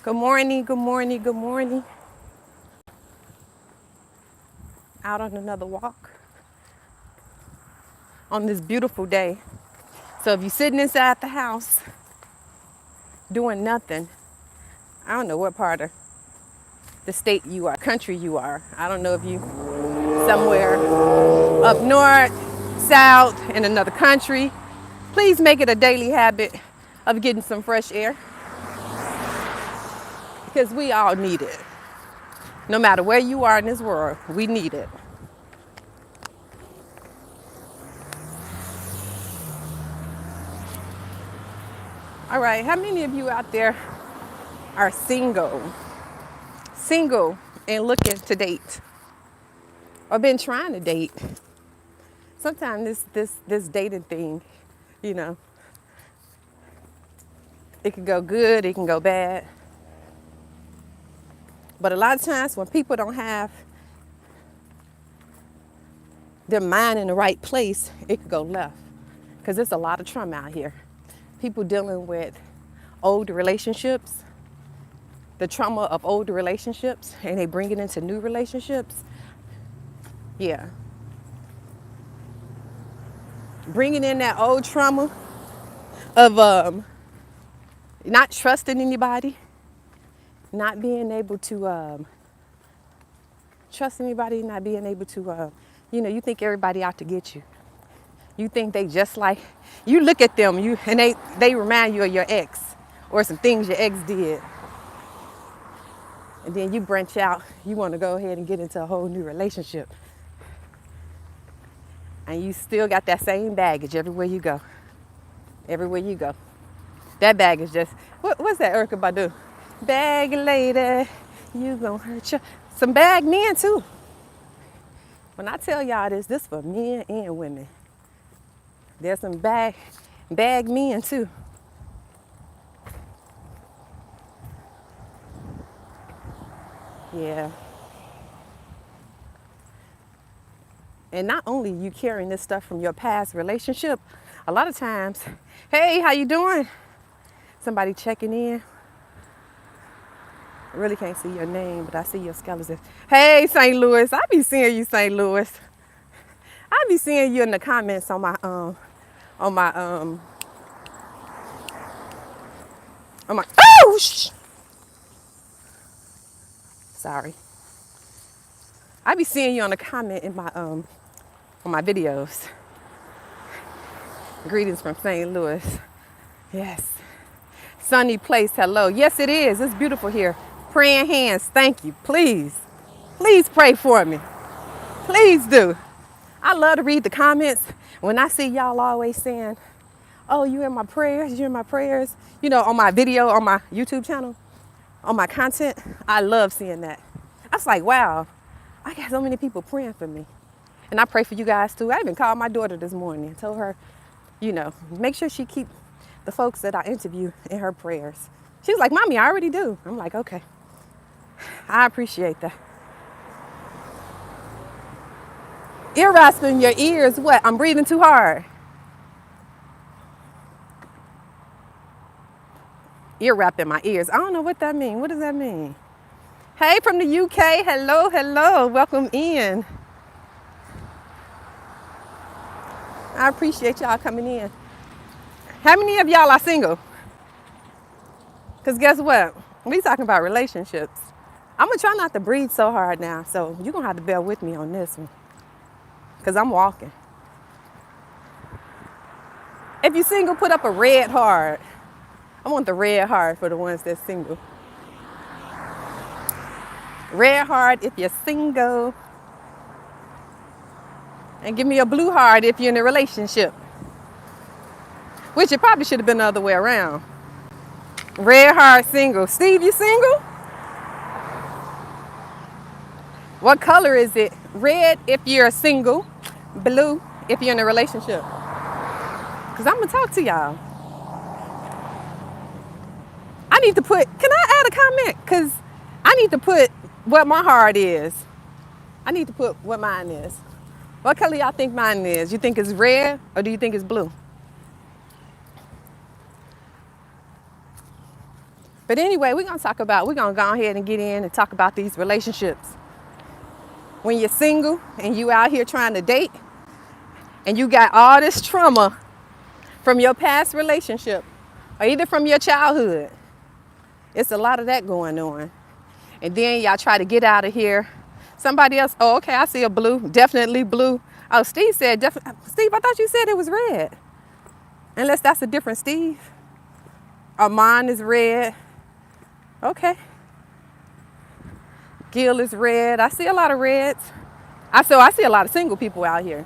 Good morning, good morning, good morning. Out on another walk on this beautiful day. So if you're sitting inside the house doing nothing, I don't know what part of the state you are, country you are. I don't know if you somewhere up north, south, in another country. Please make it a daily habit of getting some fresh air because we all need it. No matter where you are in this world, we need it. All right, how many of you out there are single? Single and looking to date or been trying to date? Sometimes this dating thing, you know, it can go good, it can go bad. But a lot of times when people don't have their mind in the right place, it could go left. Because there's a lot of trauma out here. People dealing with old relationships, the trauma of older relationships, and they bring it into new relationships. Yeah. Bringing in that old trauma of not trusting anybody, not being able to trust anybody, not being able to, you think everybody out to get you. You think they just like, you look at them, and they remind you of your ex or some things your ex did. And then you branch out, you want to go ahead and get into a whole new relationship. And you still got that same baggage everywhere you go. Everywhere you go. That baggage just, what's that Erykah Badu? Bag lady, you gonna hurt you. Some bag men too. When I tell y'all this for men and women. There's some bag men too. Yeah. And not only you carrying this stuff from your past relationship, a lot of times, hey, how you doing? Somebody checking in. I really can't see your name, but I see your skeleton. Hey, St. Louis. I be seeing you, St. Louis. I be seeing you in the comments on my oh, sorry. I be seeing you on the comment in my on my videos. Greetings from St. Louis. Yes. Sunny place, hello. Yes, it is. It's beautiful here. Praying hands, thank you. Please, please pray for me. Please do. I love to read the comments. When I see y'all always saying, oh, you in my prayers, you in my prayers. You know, on my video, on my YouTube channel, on my content, I love seeing that. I was like, wow, I got so many people praying for me. And I pray for you guys too. I even called my daughter this morning and told her, make sure she keep the folks that I interview in her prayers. She was like, Mommy, I already do. I'm like, okay. I appreciate that. Ear rasping your ears, what? I'm breathing too hard. Ear wrap in my ears. I don't know what that means. What does that mean? Hey, from the UK. Hello, hello. Welcome in. I appreciate y'all coming in. How many of y'all are single? Because guess what? We talking about relationships. I'm going to try not to breathe so hard now. So you're going to have to bear with me on this one. Because I'm walking. If you're single, put up a red heart. I want the red heart for the ones that's single. Red heart if you're single. And give me a blue heart if you're in a relationship. Which it probably should have been the other way around. Red heart single. Steve, you single? What color is it? Red if you're single. Blue if you're in a relationship. Because I'm going to talk to y'all. I need to put, can I add a comment? Because I need to put what my heart is. I need to put what mine is. What color y'all think mine is? You think it's red or do you think it's blue? But anyway, we're going to go ahead and get in and talk about these relationships. When you're single and you out here trying to date and you got all this trauma from your past relationship or either from your childhood, it's a lot of that going on. And then y'all try to get out of here. Somebody else, oh, okay, I see a blue, definitely blue. Oh, Steve said, Steve, I thought you said it was red. Unless that's a different Steve. Or mine is red. Okay. Gil is red. I see a lot of reds. I see a lot of single people out here.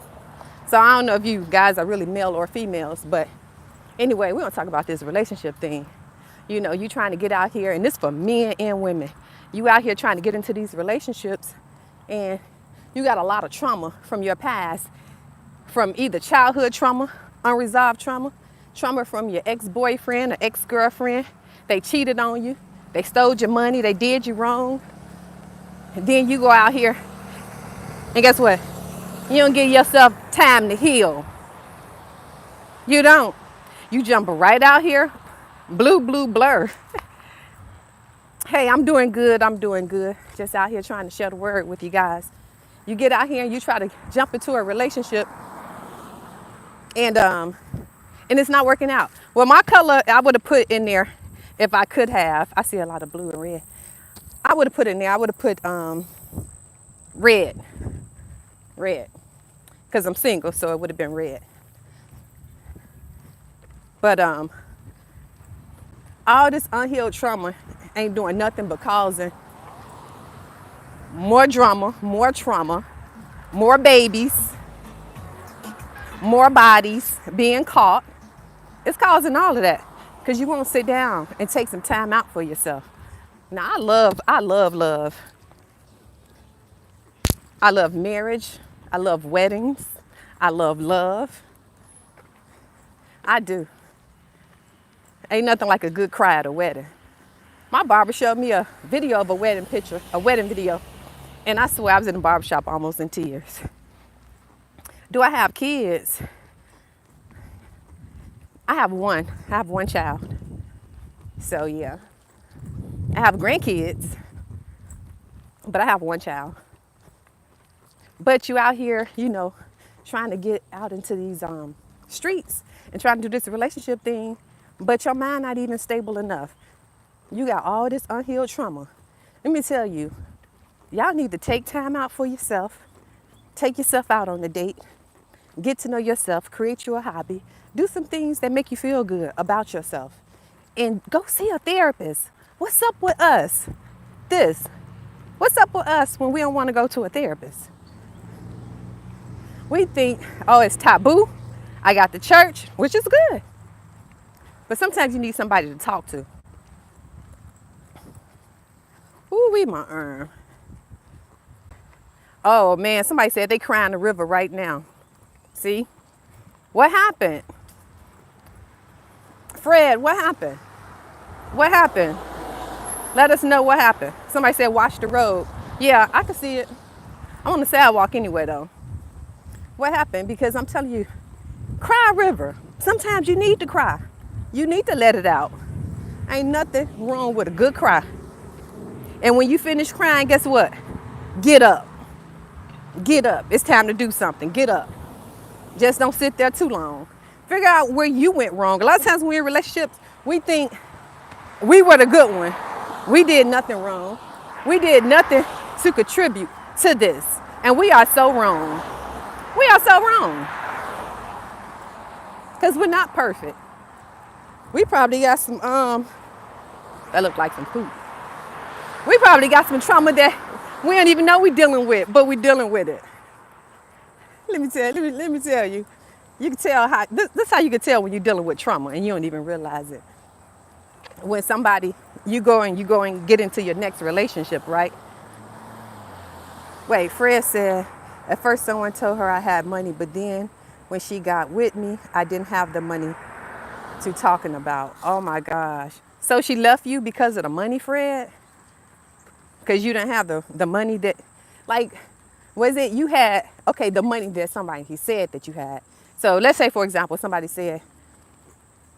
So I don't know if you guys are really male or females, but anyway, we're gonna talk about this relationship thing. You know, you trying to get out here, and this for men and women. You out here trying to get into these relationships, and you got a lot of trauma from your past, from either childhood trauma, unresolved trauma, trauma from your ex-boyfriend or ex-girlfriend. They cheated on you. They stole your money. They did you wrong. And then you go out here, and guess what? You don't give yourself time to heal. You don't. You jump right out here, blue, blur. Hey, I'm doing good. Just out here trying to share the word with you guys. You get out here and you try to jump into a relationship, and it's not working out. Well, my color I would have put in there if I could have. I see a lot of blue and red. I would have put in there. I would have put red, because I'm single, so it would have been red. But all this unhealed trauma ain't doing nothing but causing more drama, more trauma, more babies, more bodies being caught. It's causing all of that because you won't sit down and take some time out for yourself. Now, I love love. I love marriage. I love weddings. I love love. I do. Ain't nothing like a good cry at a wedding. My barber showed me a video of a wedding video, and I swear I was in the barbershop almost in tears. Do I have kids? I have one. I have one child. So yeah. I have grandkids, but I have one child. But you out here, you know, trying to get out into these streets and trying to do this relationship thing, but your mind not even stable enough. You got all this unhealed trauma. Let me tell you, y'all need to take time out for yourself. Take yourself out on a date. Get to know yourself. Create you a hobby. Do some things that make you feel good about yourself. And go see a therapist. What's up with us? What's up with us when we don't want to go to a therapist? We think, oh, it's taboo. I got the church, which is good. But sometimes you need somebody to talk to. Ooh, my arm. Oh, man, somebody said they crying the river right now. See? What happened? Fred, what happened? What happened? Let us know what happened. Somebody said wash the road. Yeah, I can see it. I'm on the sidewalk anyway, though. What happened? Because I'm telling you, cry river. Sometimes you need to cry. You need to let it out. Ain't nothing wrong with a good cry. And when you finish crying, guess what? Get up. Get up. It's time to do something. Get up. Just don't sit there too long. Figure out where you went wrong. A lot of times when we're in relationships, we think we were the good one. We did nothing wrong. We did nothing to contribute to this. And we are so wrong. We are so wrong. Because we're not perfect. We probably got some, that looked like some poop. We probably got some trauma that we don't even know we're dealing with, but we're dealing with it. Let me tell you. You can tell how, this is how you can tell when you're dealing with trauma and you don't even realize it. When somebody, you go and get into your next relationship, right? Wait, Fred said, at first someone told her I had money, but then when she got with me, I didn't have the money to talking about. Oh my gosh. So she left you because of the money, Fred? Because you didn't have the money that, like, was it you had, okay, the money that somebody, he said that you had. So let's say, for example, somebody said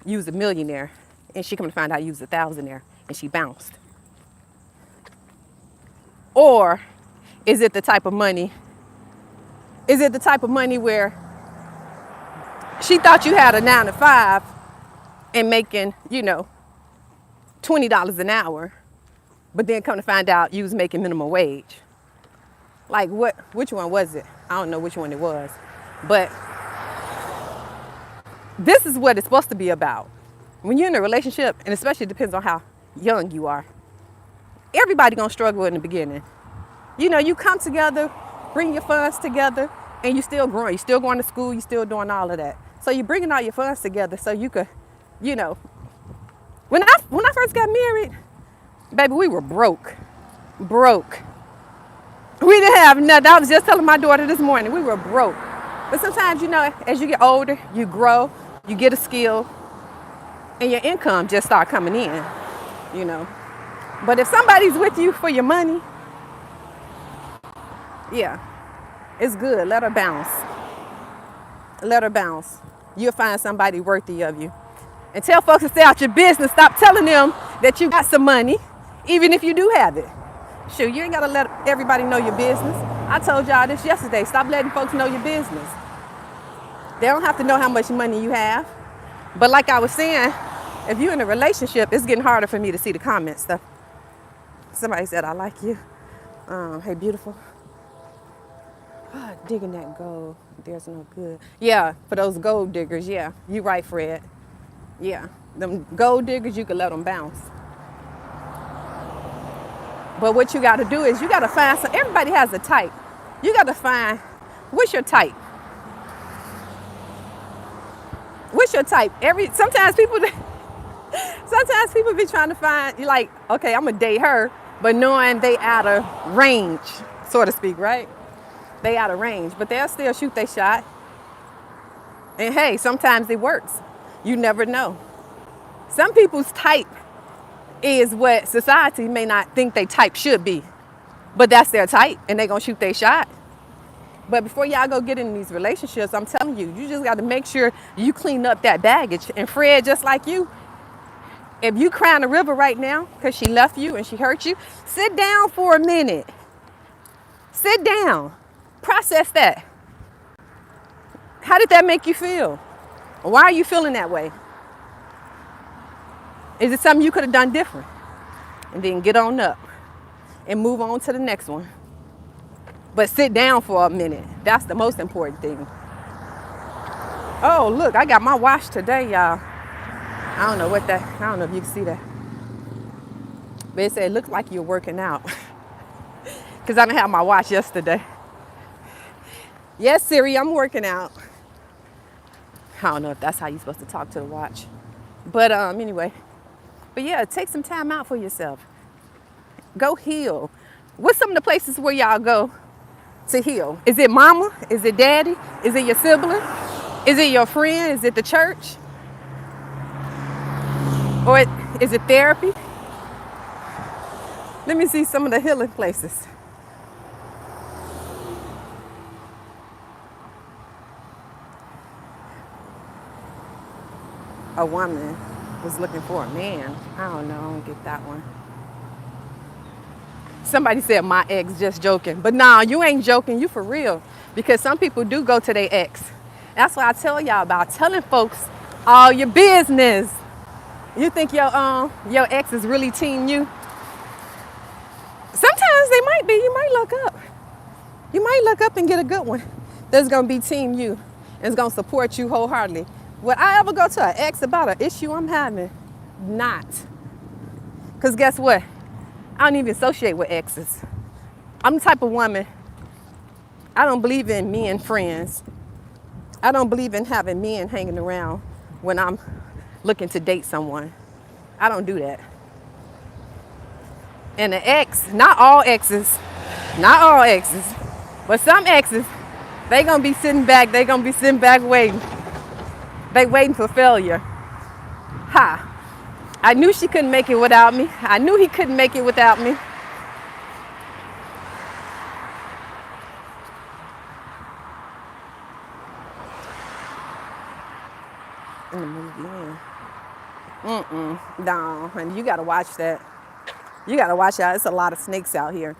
you was a millionaire and she come to find out you was a thousandaire. and she bounced? Or is it the type of money? Is it the type of money where she thought you had a 9 to 5 and making, $20 an hour, but then come to find out you was making minimum wage? Like what? Which one was it? I don't know which one it was, but this is what it's supposed to be about. When you're in a relationship, and especially it depends on how young you are, everybody gonna struggle in the beginning. You come together, bring your funds together, and you still growing. You still going to school. You still doing all of that. So you're bringing all your funds together so you could, when I first got married, baby, we were broke. We didn't have nothing. I was just telling my daughter this morning, we were broke. But sometimes, as you get older, you grow, you get a skill, and your income just start coming in, But if somebody's with you for your money, yeah, it's good. Let her bounce. Let her bounce. You'll find somebody worthy of you. And tell folks to stay out your business. Stop telling them that you got some money, even if you do have it. Shoot, you ain't got to let everybody know your business. I told y'all this yesterday. Stop letting folks know your business. They don't have to know how much money you have. But like I was saying, if you're in a relationship, it's getting harder for me to see the comment stuff. Somebody said, I like you. Hey, beautiful. Digging that gold, there's no good. Yeah, for those gold diggers, yeah. You right, Fred. Yeah, them gold diggers, you can let them bounce. But what you got to do is you got to find some. Everybody has a type. You got to find, what's your type? What's your type? Sometimes people be trying to find, like, okay, I'm gonna date her, but knowing they out of range, so to speak, right? They out of range, but they'll still shoot their shot. And hey, sometimes it works. You never know. Some people's type is what society may not think they type should be, but that's their type, and they gonna shoot their shot. But before y'all go get in these relationships, I'm telling you, you just got to make sure you clean up that baggage. And Fred, just like you, if you crying a river right now because she left you and she hurt you, sit down for a minute. Sit down. Process that. How did that make you feel? Why are you feeling that way? Is it something you could have done different? And then get on up and move on to the next one. But sit down for a minute. That's the most important thing. Oh, look, I got my watch today, y'all. I don't know if you can see that. But it said, it looks like you're working out. Because I didn't have my watch yesterday. Yes, Siri, I'm working out. I don't know if that's how you're supposed to talk to the watch. But anyway. But yeah, take some time out for yourself. Go heal. What's some of the places where y'all go to heal? Is it mama? Is it daddy? Is it your sibling? Is it your friend? Is it the church? Or is it therapy? Let me see some of the healing places. A woman was looking for a man. I don't know, I don't get that one. Somebody said my ex, just joking. But nah, you ain't joking, you for real. Because some people do go to their ex. That's why I tell y'all about telling folks all your business. You think your ex is really team you? Sometimes they might be. You might look up. You might look up and get a good one that's gonna be team you and is gonna support you wholeheartedly. Would I ever go to an ex about an issue I'm having? Not. Because guess what? I don't even associate with exes. I'm the type of woman, I don't believe in men friends. I don't believe in having men hanging around when I'm looking to date someone. I don't do that. And the ex, not all exes, but some exes, they gonna be sitting back waiting. They waiting for failure. Ha. I knew she couldn't make it without me. I knew he couldn't make it without me. In the movie, yeah. No, and you gotta watch that. You gotta watch out. It's a lot of snakes out here.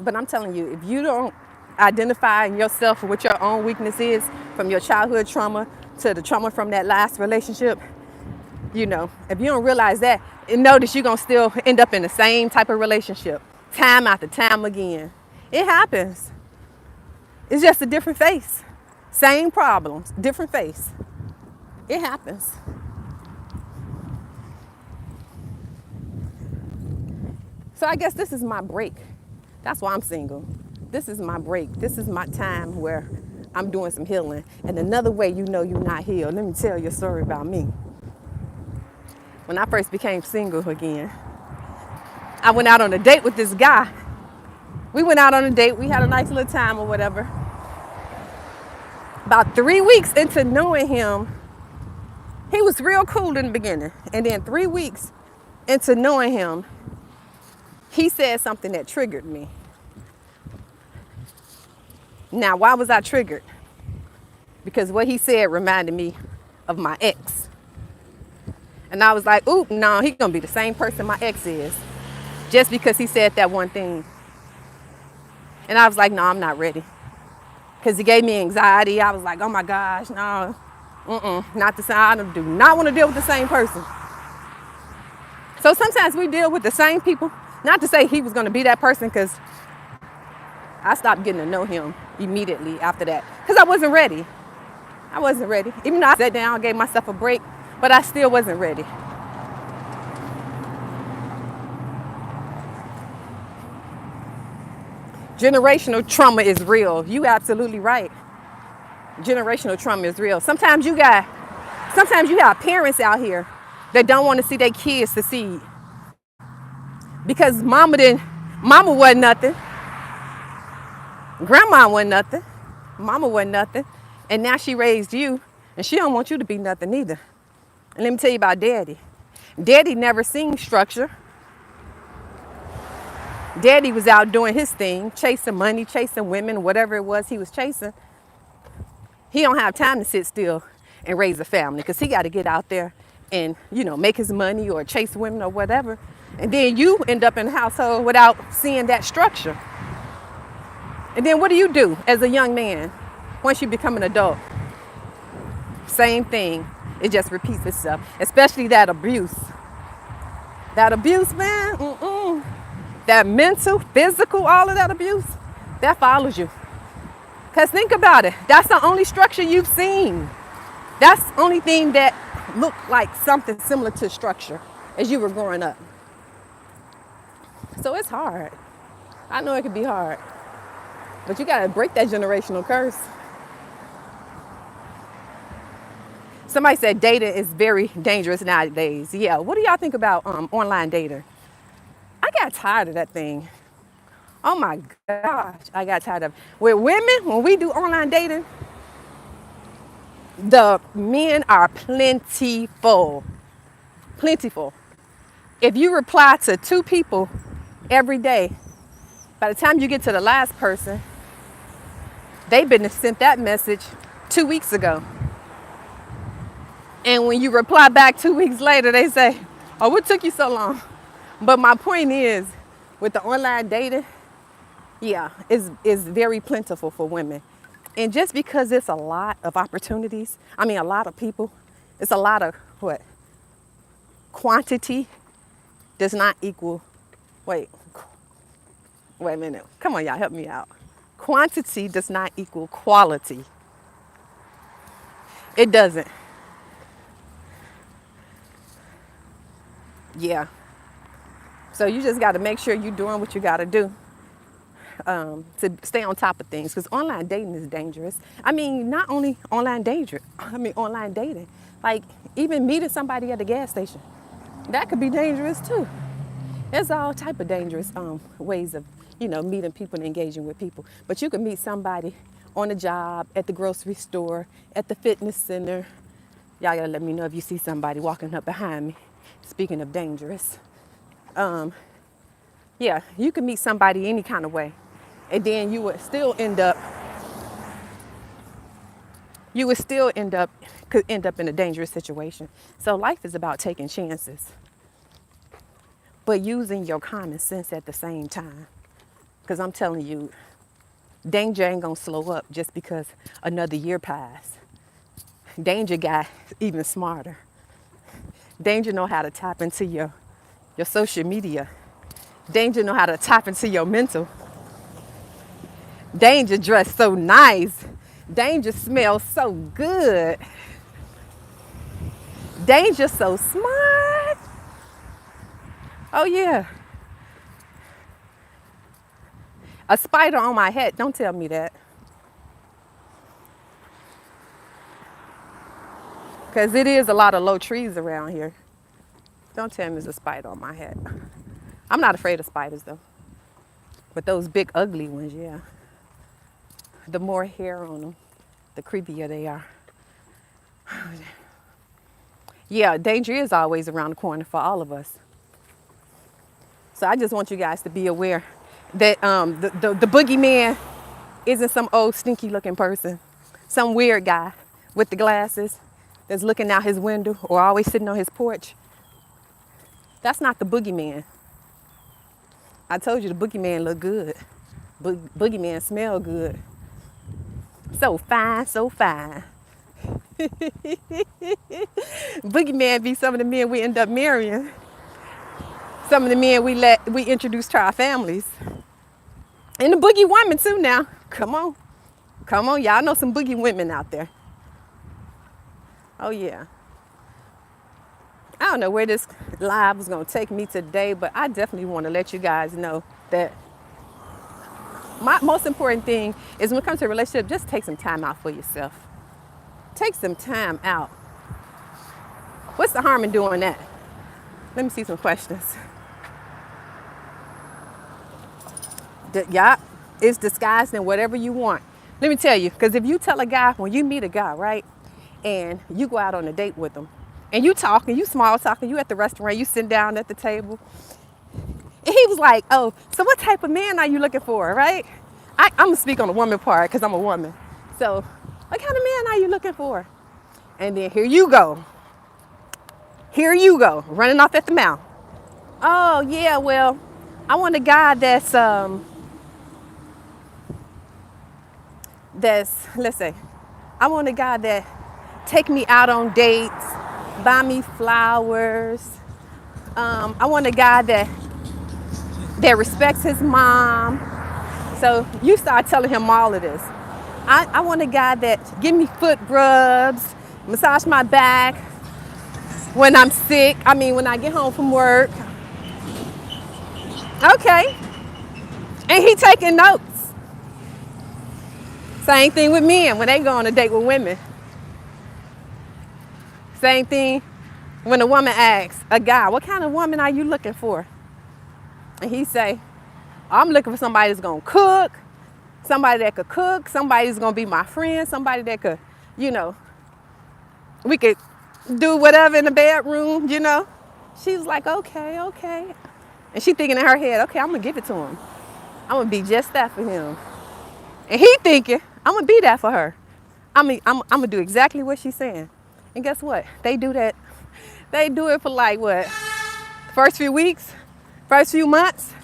But I'm telling you, if you don't identify yourself with your own weakness is, from your childhood trauma to the trauma from that last relationship, if you don't realize that, and notice you're gonna still end up in the same type of relationship, time after time again. It happens. It's just a different face. Same problems, different face. It happens. So I guess this is my break. That's why I'm single. This is my break. This is my time where I'm doing some healing. And another way you know you're not healed, let me tell you a story about me. When I first became single again, I went out on a date with this guy. We went out on a date. We had a nice little time or whatever. About 3 weeks into knowing him, he was real cool in the beginning. And then 3 weeks into knowing him, he said something that triggered me. Now, why was I triggered? Because what he said reminded me of my ex. And I was like, ooh, no, he's going to be the same person my ex is. Just because he said that one thing. And I was like, no, I'm not ready. Because he gave me anxiety. I was like, oh my gosh, no, not the same. I do not want to deal with the same person. So sometimes we deal with the same people. Not to say he was going to be that person, because I stopped getting to know him immediately after that. Because I wasn't ready. I wasn't ready. Even though I sat down, gave myself a break, but I still wasn't ready. Generational trauma is real. You absolutely right. Generational trauma is real. Sometimes you got parents out here that don't want to see their kids succeed. Because mama wasn't nothing. Grandma wasn't nothing. Mama wasn't nothing. And now she raised you, and she don't want you to be nothing either. And let me tell you about daddy. Daddy never seen structure. Daddy was out doing his thing, chasing money, chasing women, whatever it was he was chasing. He don't have time to sit still and raise a family, because he got to get out there and, make his money or chase women or whatever. And then you end up in a household without seeing that structure. And then what do you do as a young man once you become an adult? Same thing. It just repeats itself, especially that abuse. That abuse, man, that mental, physical, all of that abuse, that follows you. Because think about it. That's the only structure you've seen. That's the only thing that looked like something similar to structure as you were growing up. So it's hard. I know it can be hard. But you got to break that generational curse. Somebody said dating is very dangerous nowadays. Yeah, what do y'all think about online dating? I got tired of that thing. Oh my gosh, I got tired of it. With women, when we do online dating, the men are plentiful. Plentiful. If you reply to 2 people every day, by the time you get to the last person, they've been sent that message 2 weeks ago. And when you reply back 2 weeks later, they say, oh, what took you so long? But my point is, with the online dating, yeah, it's very plentiful for women. And just because it's a lot of opportunities, a lot of people, it's a lot of what? Quantity does not equal, wait a minute. Come on, y'all, help me out. Quantity does not equal quality. It doesn't. Yeah. So you just got to make sure you're doing what you got to do to stay on top of things. Because online dating is dangerous. Not only online dating. Like even meeting somebody at the gas station. That could be dangerous too. There's all type of dangerous ways of, meeting people and engaging with people. But you can meet somebody on a job, at the grocery store, at the fitness center. Y'all gotta let me know if you see somebody walking up behind me. Speaking of dangerous. Yeah, you can meet somebody any kind of way. And then you would still end up you would still could end up in a dangerous situation. So life is about taking chances, but using your common sense at the same time. Because I'm telling you, danger ain't gonna slow up just because another year passed. Danger got even smarter. Danger know how to tap into your social media. Danger know how to tap into your mental. Danger dressed so nice. Danger smells so good. Danger so smart. Oh yeah. A spider on my head. Don't tell me that. Because it is a lot of low trees around here. Don't tell me there's a spider on my head. I'm not afraid of spiders though. But those big ugly ones, yeah. The more hair on them, the creepier they are. Yeah, danger is always around the corner for all of us. So I just want you guys to be aware that the boogeyman isn't some old stinky looking person, some weird guy with the glasses that's looking out his window or always sitting on his porch. That's not the boogeyman. I told you the boogeyman look good. Boogeyman smell good. So fine, so fine. Boogeyman be some of the men we end up marrying. Some of the men we introduce to our families. And the boogie women too now. Come on. Come on, y'all know some boogie women out there. Oh yeah. I don't know where this live is gonna take me today, but I definitely want to let you guys know that my most important thing is when it comes to a relationship, just take some time out for yourself. Take some time out. What's the harm in doing that? Let me see some questions. Yeah, it's disguised in whatever you want. Let me tell you, because if you tell a guy, when you meet a guy, right, and you go out on a date with him, and you talking, you small talking, you at the restaurant, you sitting down at the table, and he was like, oh, so what type of man are you looking for, right? I'm going to speak on the woman part because I'm a woman. So what kind of man are you looking for? And then here you go, running off at the mouth. Oh, yeah, well, I want a guy that's let's say, I want a guy that take me out on dates, buy me flowers. I want a guy that respects his mom. So you start telling him all of this. I want a guy that give me foot rubs, massage my back when I'm sick. I mean, when I get home from work. Okay. And he taking notes. Same thing with men when they go on a date with women. Same thing when a woman asks a guy, what kind of woman are you looking for? And he say, I'm looking for somebody that's gonna cook, somebody that could cook, somebody that's gonna be my friend, somebody that could, we could do whatever in the bedroom, She's like, okay. And she thinking in her head, okay, I'm gonna give it to him. I'm gonna be just that for him. And he thinking, I'm gonna be that for her. I'm gonna do exactly what she's saying. And guess what? They do that. They do it for like what? First few weeks, first few months,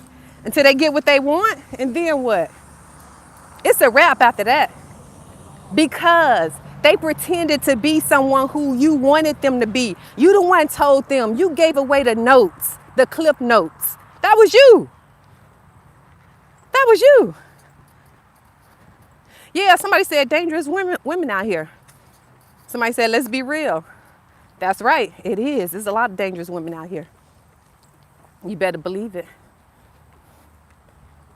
until they get what they want. And then what? It's a wrap after that. Because they pretended to be someone who you wanted them to be. You the one told them. You gave away the notes, the clip notes. That was you. That was you. Yeah, somebody said dangerous women out here. Somebody said, let's be real. That's right, it is. There's a lot of dangerous women out here. You better believe it.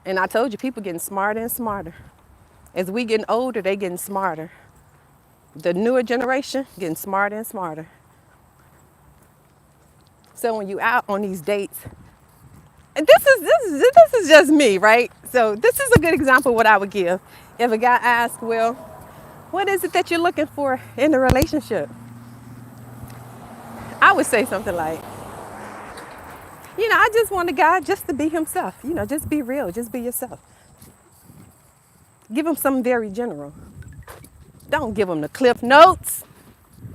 And I told you, people getting smarter and smarter. As we getting older, they getting smarter. The newer generation getting smarter and smarter. So when you out on these dates, and this is just me, right? So this is a good example of what I would give. If a guy asks, well, what is it that you're looking for in a relationship? I would say something like, I just want a guy just to be himself. Just be real, just be yourself. Give him something very general. Don't give them the cliff notes.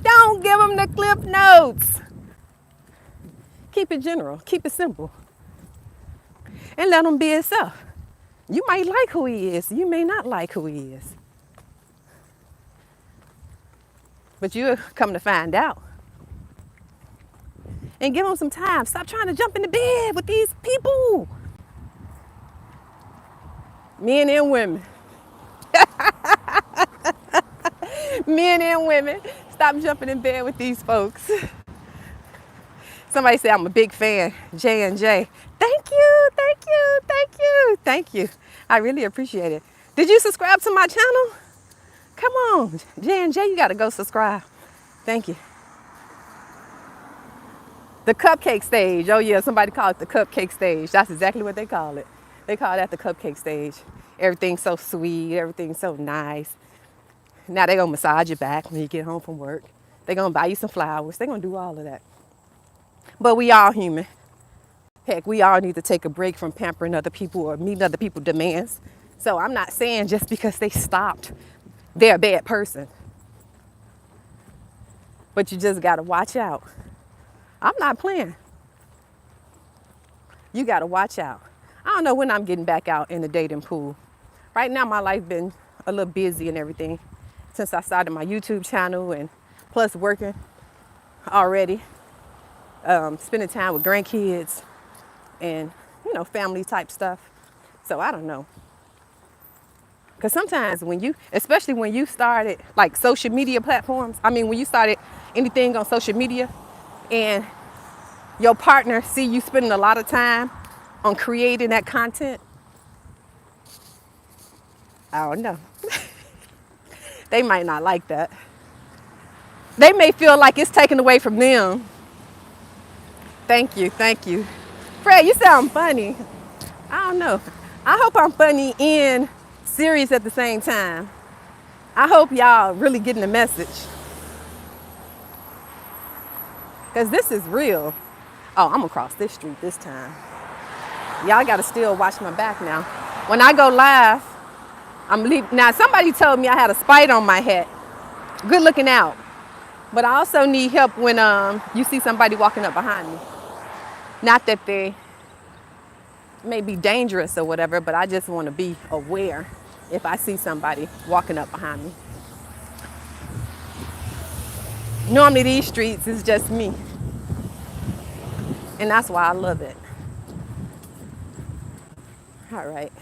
Don't give them the cliff notes. Keep it general. Keep it simple. And let him be himself. You might like who he is. You may not like who he is. But you'll come to find out. And give him some time. Stop trying to jump into bed with these people. Men and women. Men and women. Stop jumping in bed with these folks. Somebody said I'm a big fan. J&J. Thank you, thank you, thank you, thank you. I really appreciate it. Did you subscribe to my channel? Come on, J&J, you gotta go subscribe. Thank you. The cupcake stage. Oh yeah, somebody called it the cupcake stage. That's exactly what they call it. They call that the cupcake stage. Everything's so sweet, everything's so nice. Now they're gonna massage your back when you get home from work. They're gonna buy you some flowers. They're gonna do all of that. But we all human. Heck, we all need to take a break from pampering other people or meeting other people's demands. So I'm not saying just because they stopped, they're a bad person. But you just gotta watch out. I'm not playing. You gotta watch out. I don't know when I'm getting back out in the dating pool. Right now my life been a little busy and everything since I started my YouTube channel and plus working already. Spending time with grandkids and, you know, family type stuff. So I don't know. Because sometimes especially when you started like social media platforms, when you started anything on social media and your partner see you spending a lot of time on creating that content, I don't know. They might not like that. They may feel like it's taken away from them. Thank you, thank you. Fred, you sound funny. I don't know. I hope I'm funny and serious at the same time. I hope y'all really getting the message. Because this is real. Oh, I'm gonna cross this street this time. Y'all gotta still watch my back now. When I go live, I'm leaving. Now, somebody told me I had a spider on my head. Good looking out. But I also need help when you see somebody walking up behind me. Not that they may be dangerous or whatever, but I just want to be aware if I see somebody walking up behind me. Normally these streets is just me. And that's why I love it. All right.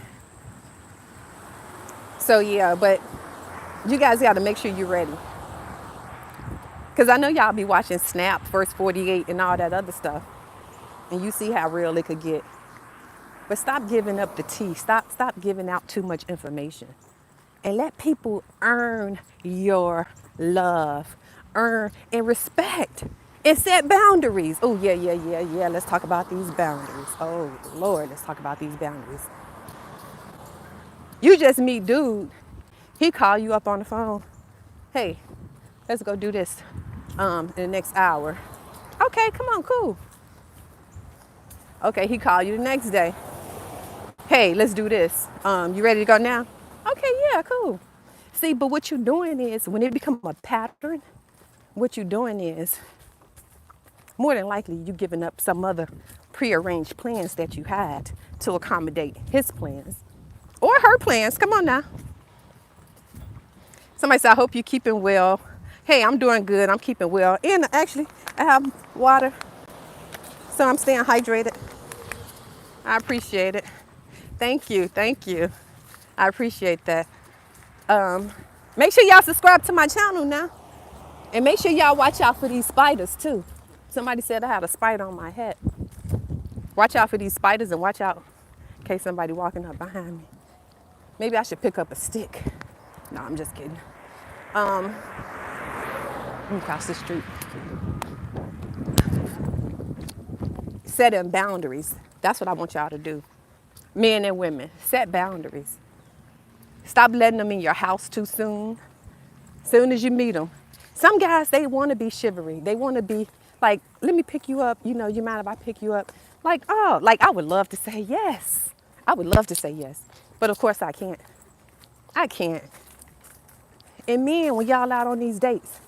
So yeah, but you guys got to make sure you're ready. Because I know y'all be watching Snap, First 48 and all that other stuff. And you see how real it could get. But stop giving up the tea. Stop giving out too much information. And let people earn your love. Earn and respect. And set boundaries. Oh, yeah. Let's talk about these boundaries. Oh, Lord, let's talk about these boundaries. You just meet dude. He call you up on the phone. Hey, let's go do this in the next hour. Okay, come on, cool. Okay, he called you the next day. Hey, let's do this. You ready to go now? Okay, yeah, cool. See, but what you're doing is, when it becomes a pattern, what you're doing is, more than likely, you're giving up some other prearranged plans that you had to accommodate his plans. Or her plans, come on now. Somebody said, I hope you're keeping well. Hey, I'm doing good, I'm keeping well. And actually, I have water, so I'm staying hydrated. I appreciate it. Thank you. I appreciate that. Make sure y'all subscribe to my channel now. And make sure y'all watch out for these spiders too. Somebody said I had a spider on my head. Watch out for these spiders and watch out in case somebody walking up behind me. Maybe I should pick up a stick. No, I'm just kidding. Let me cross the street. Setting boundaries. That's what I want y'all to do. Men and women, set boundaries. Stop letting them in your house too soon. Soon as you meet them. Some guys, they want to be chivalry. They want to be like, let me pick you up. You know, you mind if I pick you up? Like, oh, like I would love to say yes. I would love to say yes. But of course I can't. I can't. And men, when y'all out on these dates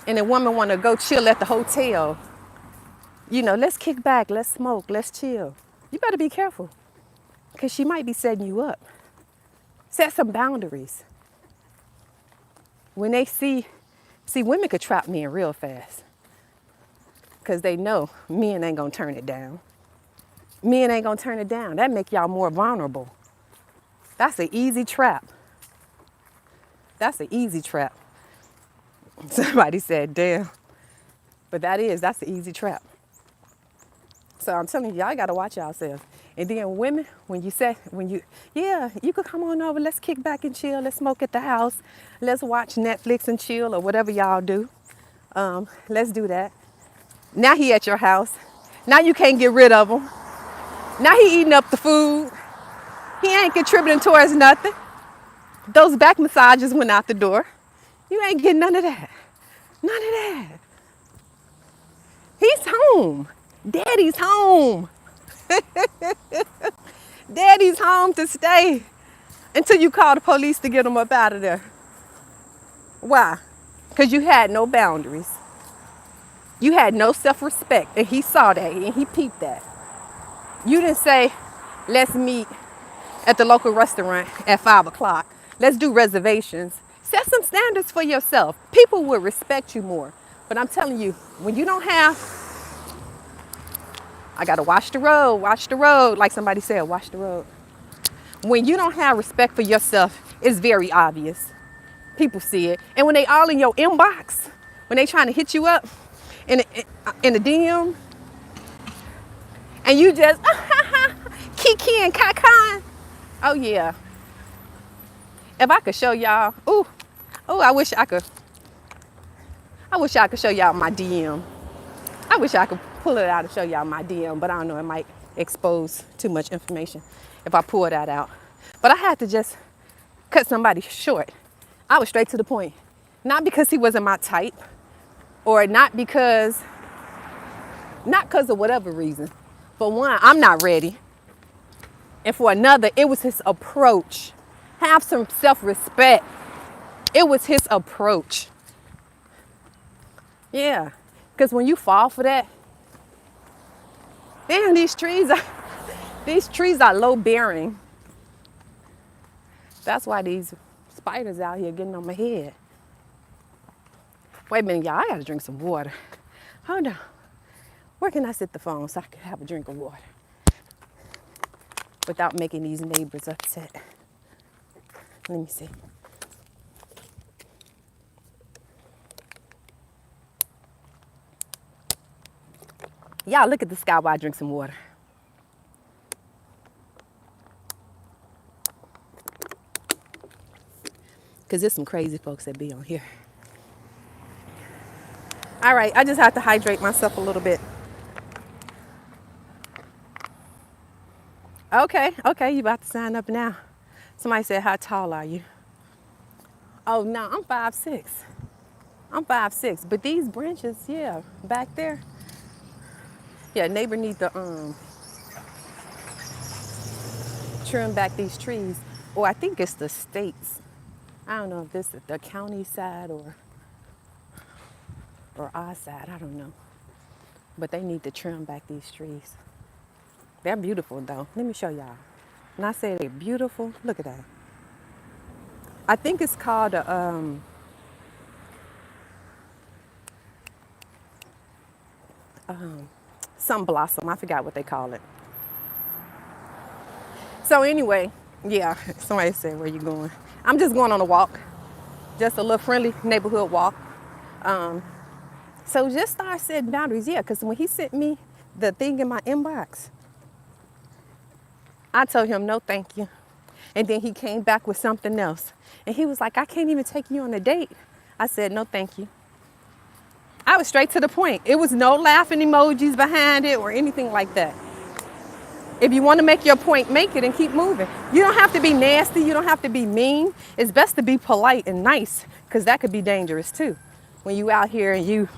and a woman want to go chill at the hotel, you know, let's kick back, let's smoke, let's chill. You better be careful because she might be setting you up. Set some boundaries. When they see women could trap men real fast because they know men ain't gonna turn it down. Men ain't gonna turn it down. That make y'all more vulnerable. That's an easy trap. That's an easy trap. Somebody said, damn. But that's an easy trap. So I'm telling you, y'all gotta watch yourselves. And then women, yeah, you could come on over, let's kick back and chill, let's smoke at the house, let's watch Netflix and chill or whatever y'all do. Let's do that. Now he at your house. Now you can't get rid of him. Now he eating up the food. He ain't contributing towards nothing. Those back massages went out the door. You ain't getting none of that. None of that. He's home. Daddy's home. Daddy's home to stay until you call the police to get him up out of there. Why? Because you had no boundaries. You had no self-respect, and he saw that, and he peeped that. You didn't say, let's meet at the local restaurant at 5 o'clock. Let's do reservations. Set some standards for yourself. People will respect you more. But I'm telling you, when you don't have, I gotta watch the road, like somebody said, watch the road. When you don't have respect for yourself, it's very obvious. People see it. And when they all in your inbox, when they trying to hit you up in the DM, and you just kiki and kakan. Oh yeah. If I could show y'all, I wish I could show y'all my DM. I wish I could pull it out and show y'all my DM, but I don't know, it might expose too much information if I pull that out. But I had to just cut somebody short. I was straight to the point. Not because he wasn't my type, or not because of whatever reason. For one, I'm not ready. And for another, it was his approach. Have some self-respect. It was his approach. Yeah, because when you fall for that, damn, these trees are low bearing. That's why these spiders out here getting on my head. Wait a minute, y'all, I gotta drink some water. Hold on. Where can I sit the phone so I can have a drink of water without making these neighbors upset? Let me see. Y'all look at the sky while I drink some water. Because there's some crazy folks that be on here. All right, I just have to hydrate myself a little bit. Okay, you about to sign up now. Somebody said, how tall are you? Oh, no, I'm 5'6". I'm 5'6", but these branches, yeah, back there. Yeah, neighbor need to trim back these trees. Or I think it's the states. I don't know if this is the county side or our side, I don't know. But they need to trim back these trees. They're beautiful though. Let me show y'all. When I say they're beautiful, look at that. I think it's called some blossom. I forgot what they call it. So anyway, yeah, somebody said, where you going? I'm just going on a walk. Just a little friendly neighborhood walk. So just start setting boundaries. Yeah, because when he sent me the thing in my inbox, I told him no thank you. And then he came back with something else. And he was like, I can't even take you on a date. I said, no thank you. I was straight to the point. It was no laughing emojis behind it or anything like that. If you want to make your point, make it and keep moving. You don't have to be nasty. You don't have to be mean. It's best to be polite and nice, because that could be dangerous too. When you out here and you,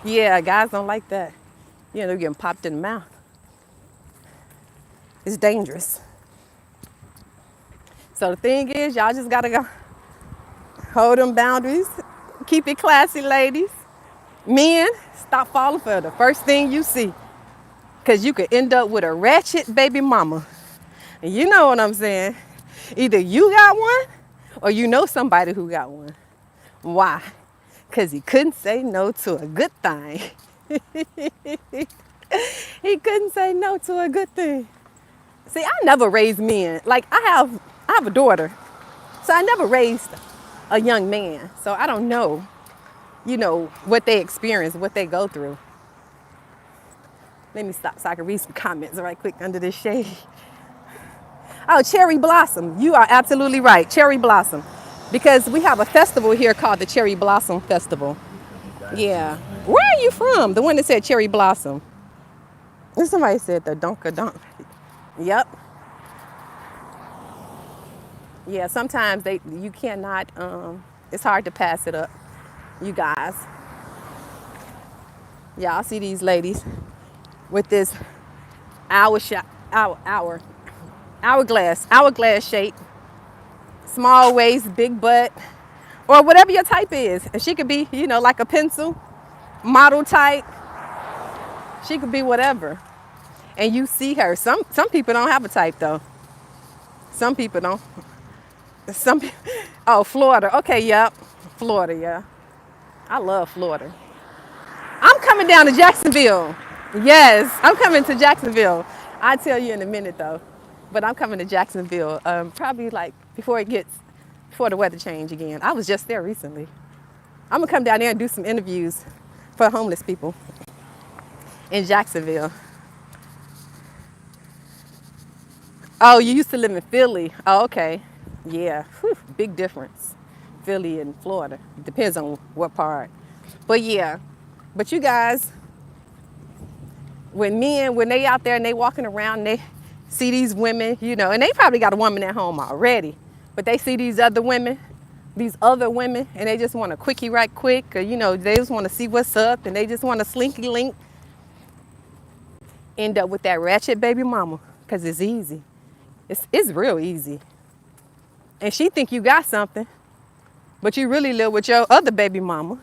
yeah, guys don't like that. You know, they're getting popped in the mouth. It's dangerous. So the thing is, y'all just gotta go hold them boundaries. Keep it classy, ladies. Men, stop falling for the first thing you see. Cause you could end up with a ratchet baby mama. And you know what I'm saying? Either you got one or you know somebody who got one. Why? Because he couldn't say no to a good thing. He couldn't say no to a good thing. See, I never raised men. Like I have a daughter. So I never raised a young man. So I don't know, what they experience, what they go through. Let me stop so I can read some comments right quick under this shade. Oh, cherry blossom. You are absolutely right. Cherry blossom. Because we have a festival here called the Cherry Blossom Festival. Yeah. Where are you from? The one that said cherry blossom. Somebody said the donka. Yep. Yeah, sometimes you cannot, it's hard to pass it up, you guys. Yeah, I see these ladies with this hourglass shape, small waist, big butt, or whatever your type is. And she could be, like a pencil, model type. She could be whatever. And you see her. Some people don't have a type though. Some people don't. Oh, Florida. Okay, yep. Florida, yeah. I love Florida. I'm coming down to Jacksonville. Yes, I'm coming to Jacksonville. I'll tell you in a minute though. But I'm coming to Jacksonville probably like before the weather change again. I was just there recently. I'm gonna come down there and do some interviews for homeless people in Jacksonville. Oh, you used to live in Philly. Oh, okay. Yeah, whew, big difference. Philly and Florida. Depends on what part. But yeah, but you guys, when they out there and they walking around and they see these women, and they probably got a woman at home already, but they see these other women, and they just want a quickie right quick, or, they just want to see what's up, and they just want a slinky link, end up with that ratchet baby mama, because it's easy. It's real easy. And she think you got something, but you really live with your other baby mama.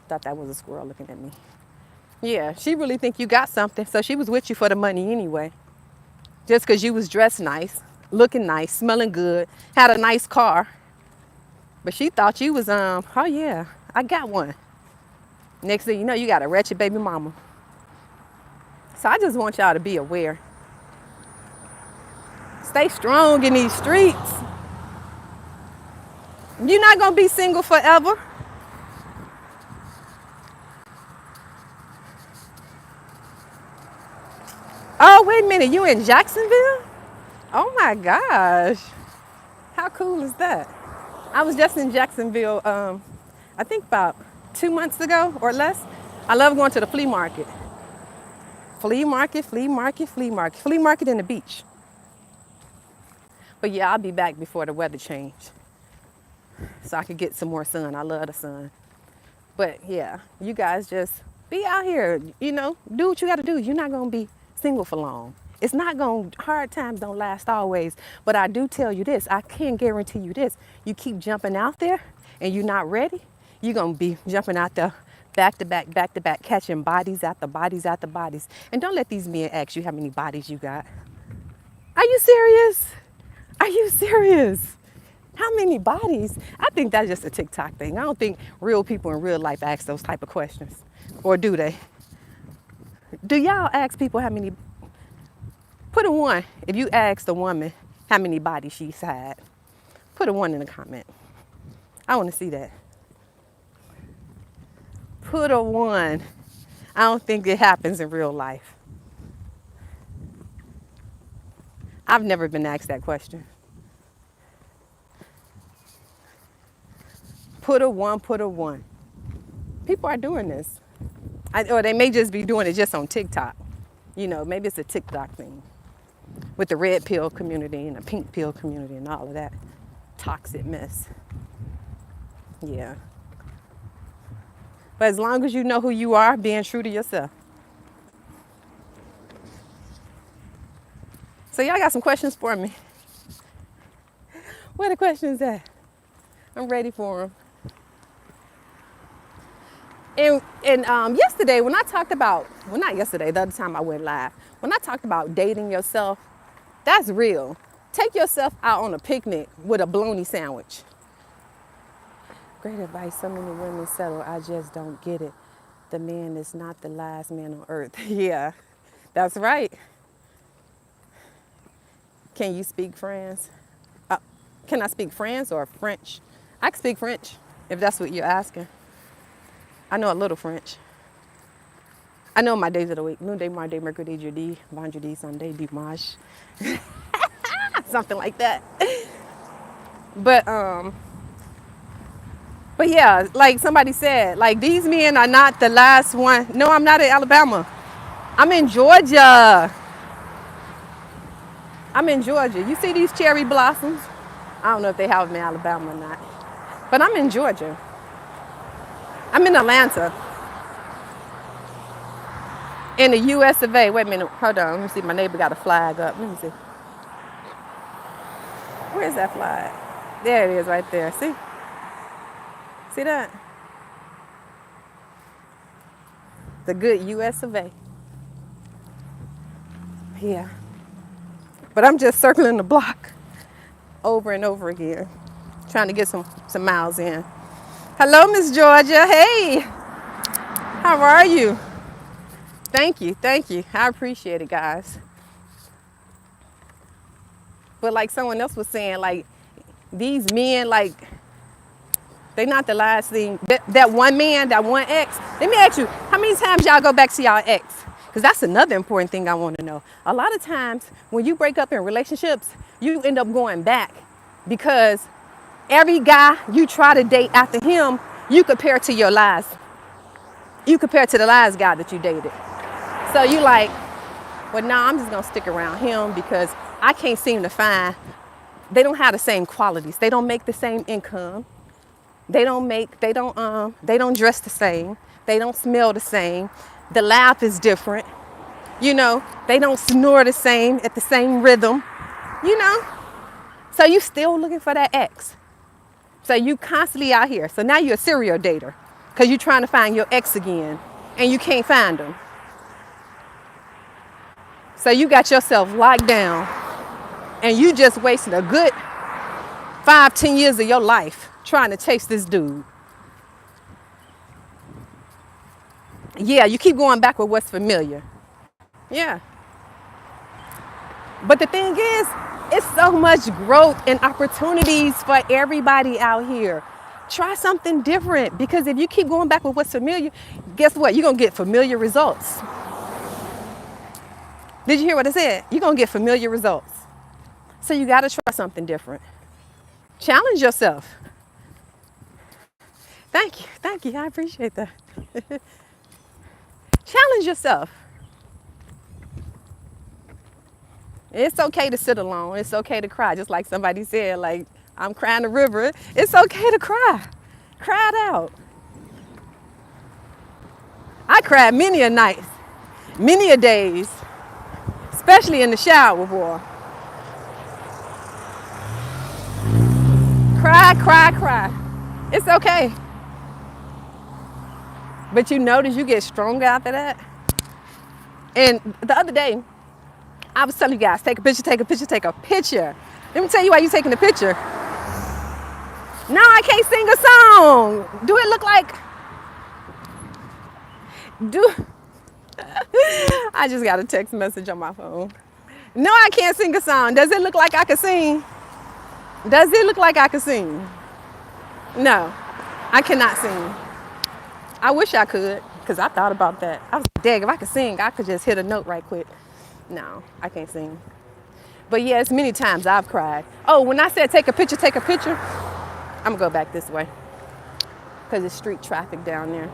Thought that was a squirrel looking at me. Yeah, she really think you got something, so she was with you for the money anyway. Just because you was dressed nice, looking nice, smelling good, had a nice car. But she thought you was, oh yeah, I got one. Next thing you know, you got a wretched baby mama. So I just want y'all to be aware. Stay strong in these streets. You're not going to be single forever. Oh, wait a minute. You in Jacksonville? Oh, my gosh. How cool is that? I was just in Jacksonville, I think about 2 months ago or less. I love going to the flea market. Flea market and the beach. But yeah, I'll be back before the weather change so I could get some more sun. I love the sun. But yeah, you guys just be out here, do what you got to do. You're not going to be single for long. It's not going, hard times don't last always. But I do tell you this, I can guarantee you this. You keep jumping out there and you're not ready, you're going to be jumping out there back to back, catching bodies after bodies after bodies. And don't let these men ask you how many bodies you got. Are you serious? Are you serious? How many bodies? I think that's just a TikTok thing. I don't think real people in real life ask those type of questions. Or do they? Do y'all ask people how many? Put a 1 if you asked a woman how many bodies she's had. Put a 1 in the comment. I want to see that. Put a 1. I don't think it happens in real life. I've never been asked that question. Put a 1, put a 1. People are doing this. Or they may just be doing it just on TikTok. Maybe it's a TikTok thing. With the red pill community and the pink pill community and all of that toxic mess. Yeah. But as long as you know who you are, being true to yourself. So y'all got some questions for me? Where the questions at? I'm ready for them. And yesterday when I talked about, well, not yesterday, the other time I went live, when I talked about dating yourself, that's real. Take yourself out on a picnic with a bologna sandwich. Great advice. So many women settle. I just don't get it. The man is not the last man on earth. Yeah, that's right. Can you speak French? Uh, can I speak French or French? I can speak French if that's what you're asking. I know a little French. I know my days of the week. Lundi, mardi, mercredi, jeudi, vendredi, Sunday, dimanche. Something like that. But but yeah, like somebody said, like these men are not the last one. No, I'm not in Alabama. I'm in Georgia. I'm in Georgia. You see these cherry blossoms? I don't know if they have them in Alabama or not. But I'm in Georgia. I'm in Atlanta. In the US of A. Wait a minute. Hold on. Let me see. My neighbor got a flag up. Let me see. Where's that flag? There it is right there. See? See that? The good US of A. Yeah. But I'm just circling the block over and over again, trying to get some miles in. Hello, Miss Georgia. Hey, how are you? Thank you, thank you. I appreciate it, guys. But like someone else was saying, like these men, like they not the last thing. That one man, that one ex. Let me ask you, how many times y'all go back to y'all ex? Because that's another important thing I want to know. A lot of times when you break up in relationships, you end up going back because every guy you try to date after him, you compare to your last. You compare to the last guy that you dated. So you like, well, nah, I'm just gonna stick around him because I can't seem to find, they don't have the same qualities. They don't make the same income. They don't dress the same. They don't smell the same. The laugh is different. You know, they don't snore the same at the same rhythm, you know? So you still looking for that ex. So you constantly out here. So now you're a serial dater because you're trying to find your ex again and you can't find them. So you got yourself locked down and you just wasted a good 5-10 years of your life trying to chase this dude. Yeah, you keep going back with what's familiar. Yeah. But the thing is, it's so much growth and opportunities for everybody out here. Try something different because if you keep going back with what's familiar, guess what? You're going to get familiar results. Did you hear what I said? You're going to get familiar results. So you got to try something different. Challenge yourself. Thank you. Thank you. I appreciate that. Challenge yourself. It's okay to sit alone. It's okay to cry. Just like somebody said, like, I'm crying the river. It's okay to cry. Cry it out. I cried many a nights, many a days, especially in the shower, boy. Cry, cry, cry. It's okay. But you notice you get stronger after that. And the other day, I was telling you guys, take a picture, take a picture, take a picture. Let me tell you why you're taking the picture. No, I can't sing a song. Do it look like... I just got a text message on my phone. No, I can't sing a song. Does it look like I can sing? Does it look like I can sing? No, I cannot sing. I wish I could, because I thought about that. I was like, dang, if I could sing, I could just hit a note right quick. No, I can't sing. But yes, many times I've cried. Oh, when I said take a picture, I'm gonna go back this way because it's street traffic down there.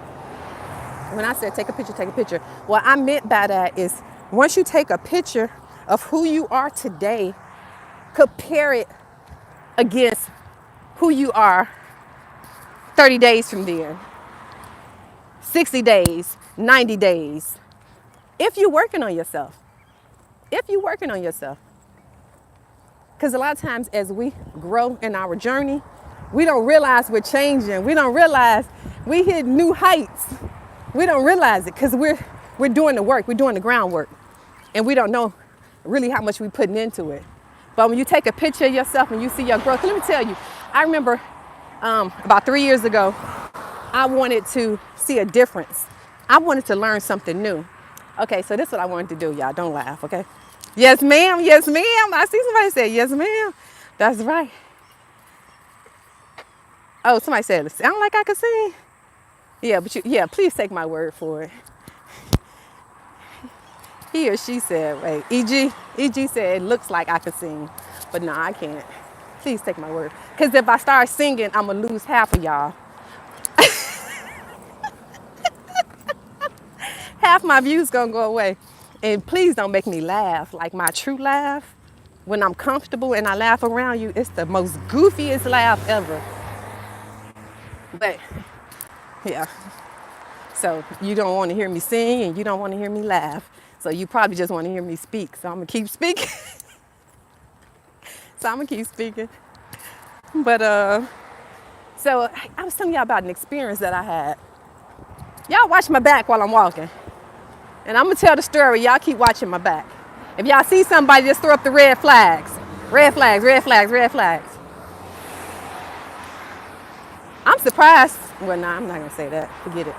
When I said take a picture, what I meant by that is once you take a picture of who you are today, compare it against who you are 30 days from then, 60 days, 90 days. If you're working on yourself. Because a lot of times as we grow in our journey, we don't realize we're changing. We don't realize we hit new heights. We don't realize it because we're doing the work. We're doing the groundwork. And we don't know really how much we're putting into it. But when you take a picture of yourself and you see your growth, let me tell you, I remember about 3 years ago, I wanted to see a difference. I wanted to learn something new. Okay, so this is what I wanted to do, y'all. Don't laugh, okay? Yes, ma'am. Yes, ma'am. I see somebody say, yes, ma'am. That's right. Oh, somebody said, it sound like I could sing. Yeah, but please take my word for it. He or she said, wait, EG said, it looks like I could sing. But no, I can't. Please take my word. Because if I start singing, I'm going to lose half of y'all. Half my views going to go away. And please don't make me laugh. Like my true laugh, when I'm comfortable and I laugh around you, it's the most goofiest laugh ever. But, yeah. So you don't want to hear me sing and you don't want to hear me laugh. So you probably just want to hear me speak. So I'm going to keep speaking. But, so I was telling y'all about an experience that I had. Y'all watch my back while I'm walking. And I'm going to tell the story. Y'all keep watching my back. If y'all see somebody, just throw up the red flags. Red flags, red flags, red flags. I'm surprised. Well, no, I'm not going to say that. Forget it.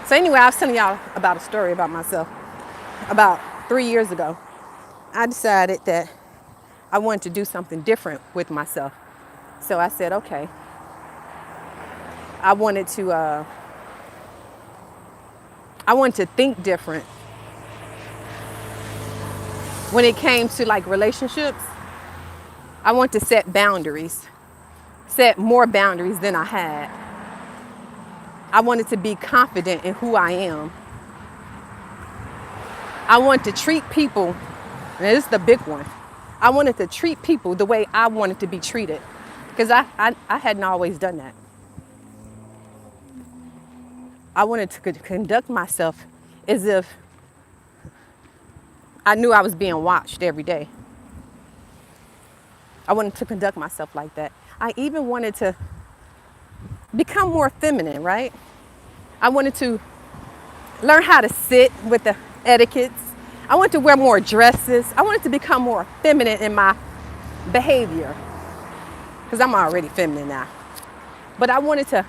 So anyway, I was telling y'all about a story about myself. About 3 years ago, I decided that I wanted to do something different with myself. So I said, okay. I wanted to think different. When it came to like relationships, I want to set boundaries, set more boundaries than I had. I wanted to be confident in who I am. I want to treat people, and this is the big one. I wanted to treat people the way I wanted to be treated, because I hadn't always done that. I wanted to conduct myself as if I knew I was being watched every day. I wanted to conduct myself like that. I even wanted to become more feminine, right? I wanted to learn how to sit with the etiquettes. I wanted to wear more dresses. I wanted to become more feminine in my behavior, because I'm already feminine now. But I wanted to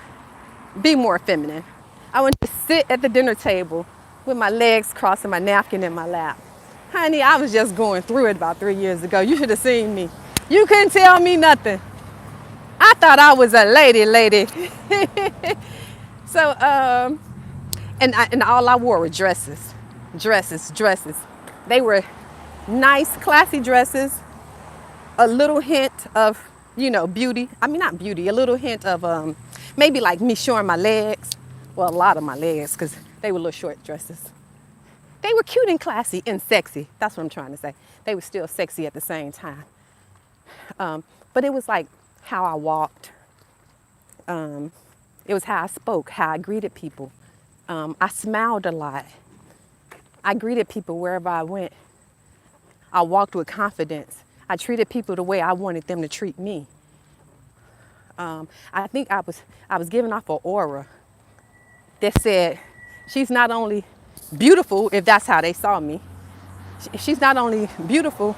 be more feminine. I wanted to sit at the dinner table with my legs crossed and my napkin in my lap. Honey, I was just going through it about 3 years ago. You should have seen me. You couldn't tell me nothing. I thought I was a lady. So, and all I wore were dresses. They were nice, classy dresses. A little hint of, beauty. I mean, not beauty. A little hint of maybe like me showing my legs. Well, a lot of my legs, because they were little short dresses. They were cute and classy and sexy. That's what I'm trying to say. They were still sexy at the same time. But it was like how I walked. It was how I spoke, how I greeted people. I smiled a lot. I greeted people wherever I went. I walked with confidence. I treated people the way I wanted them to treat me. I think I was giving off an aura that said, she's not only beautiful, if that's how they saw me. She's not only beautiful,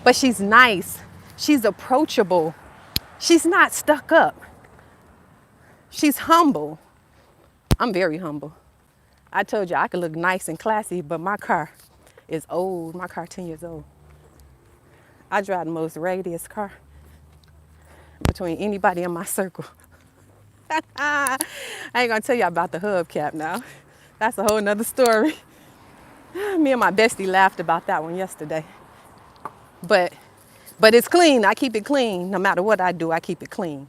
but she's nice. She's approachable. She's not stuck up. She's humble. I'm very humble. I told you I could look nice and classy, but my car is old. My car 10 years old. I drive the most raggediest car between anybody in my circle. I ain't gonna tell you about the hubcap now. That's a whole nother story. Me and my bestie laughed about that one yesterday. But it's clean. I keep it clean. No matter what I do, I keep it clean.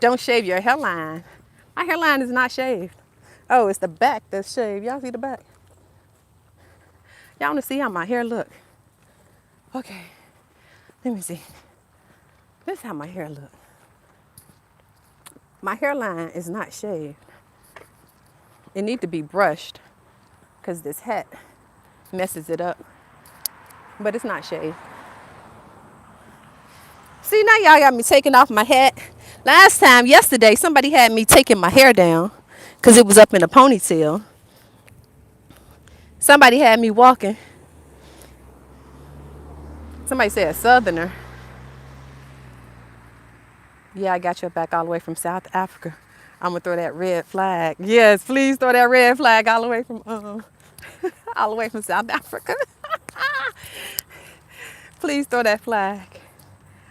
Don't shave your hairline. My hairline is not shaved. Oh, it's the back that's shaved. Y'all see the back? Y'all want to see how my hair look? Okay, let me see. This is how my hair look. My hairline is not shaved. It needs to be brushed because this hat messes it up. But it's not shade. See, now y'all got me taking off my hat. Yesterday, somebody had me taking my hair down because it was up in a ponytail. Somebody had me walking. Somebody said Southerner. Yeah, I got your back all the way from South Africa. I'm gonna throw that red flag. Yes, please throw that red flag all the way from all the way from South Africa. Please throw that flag.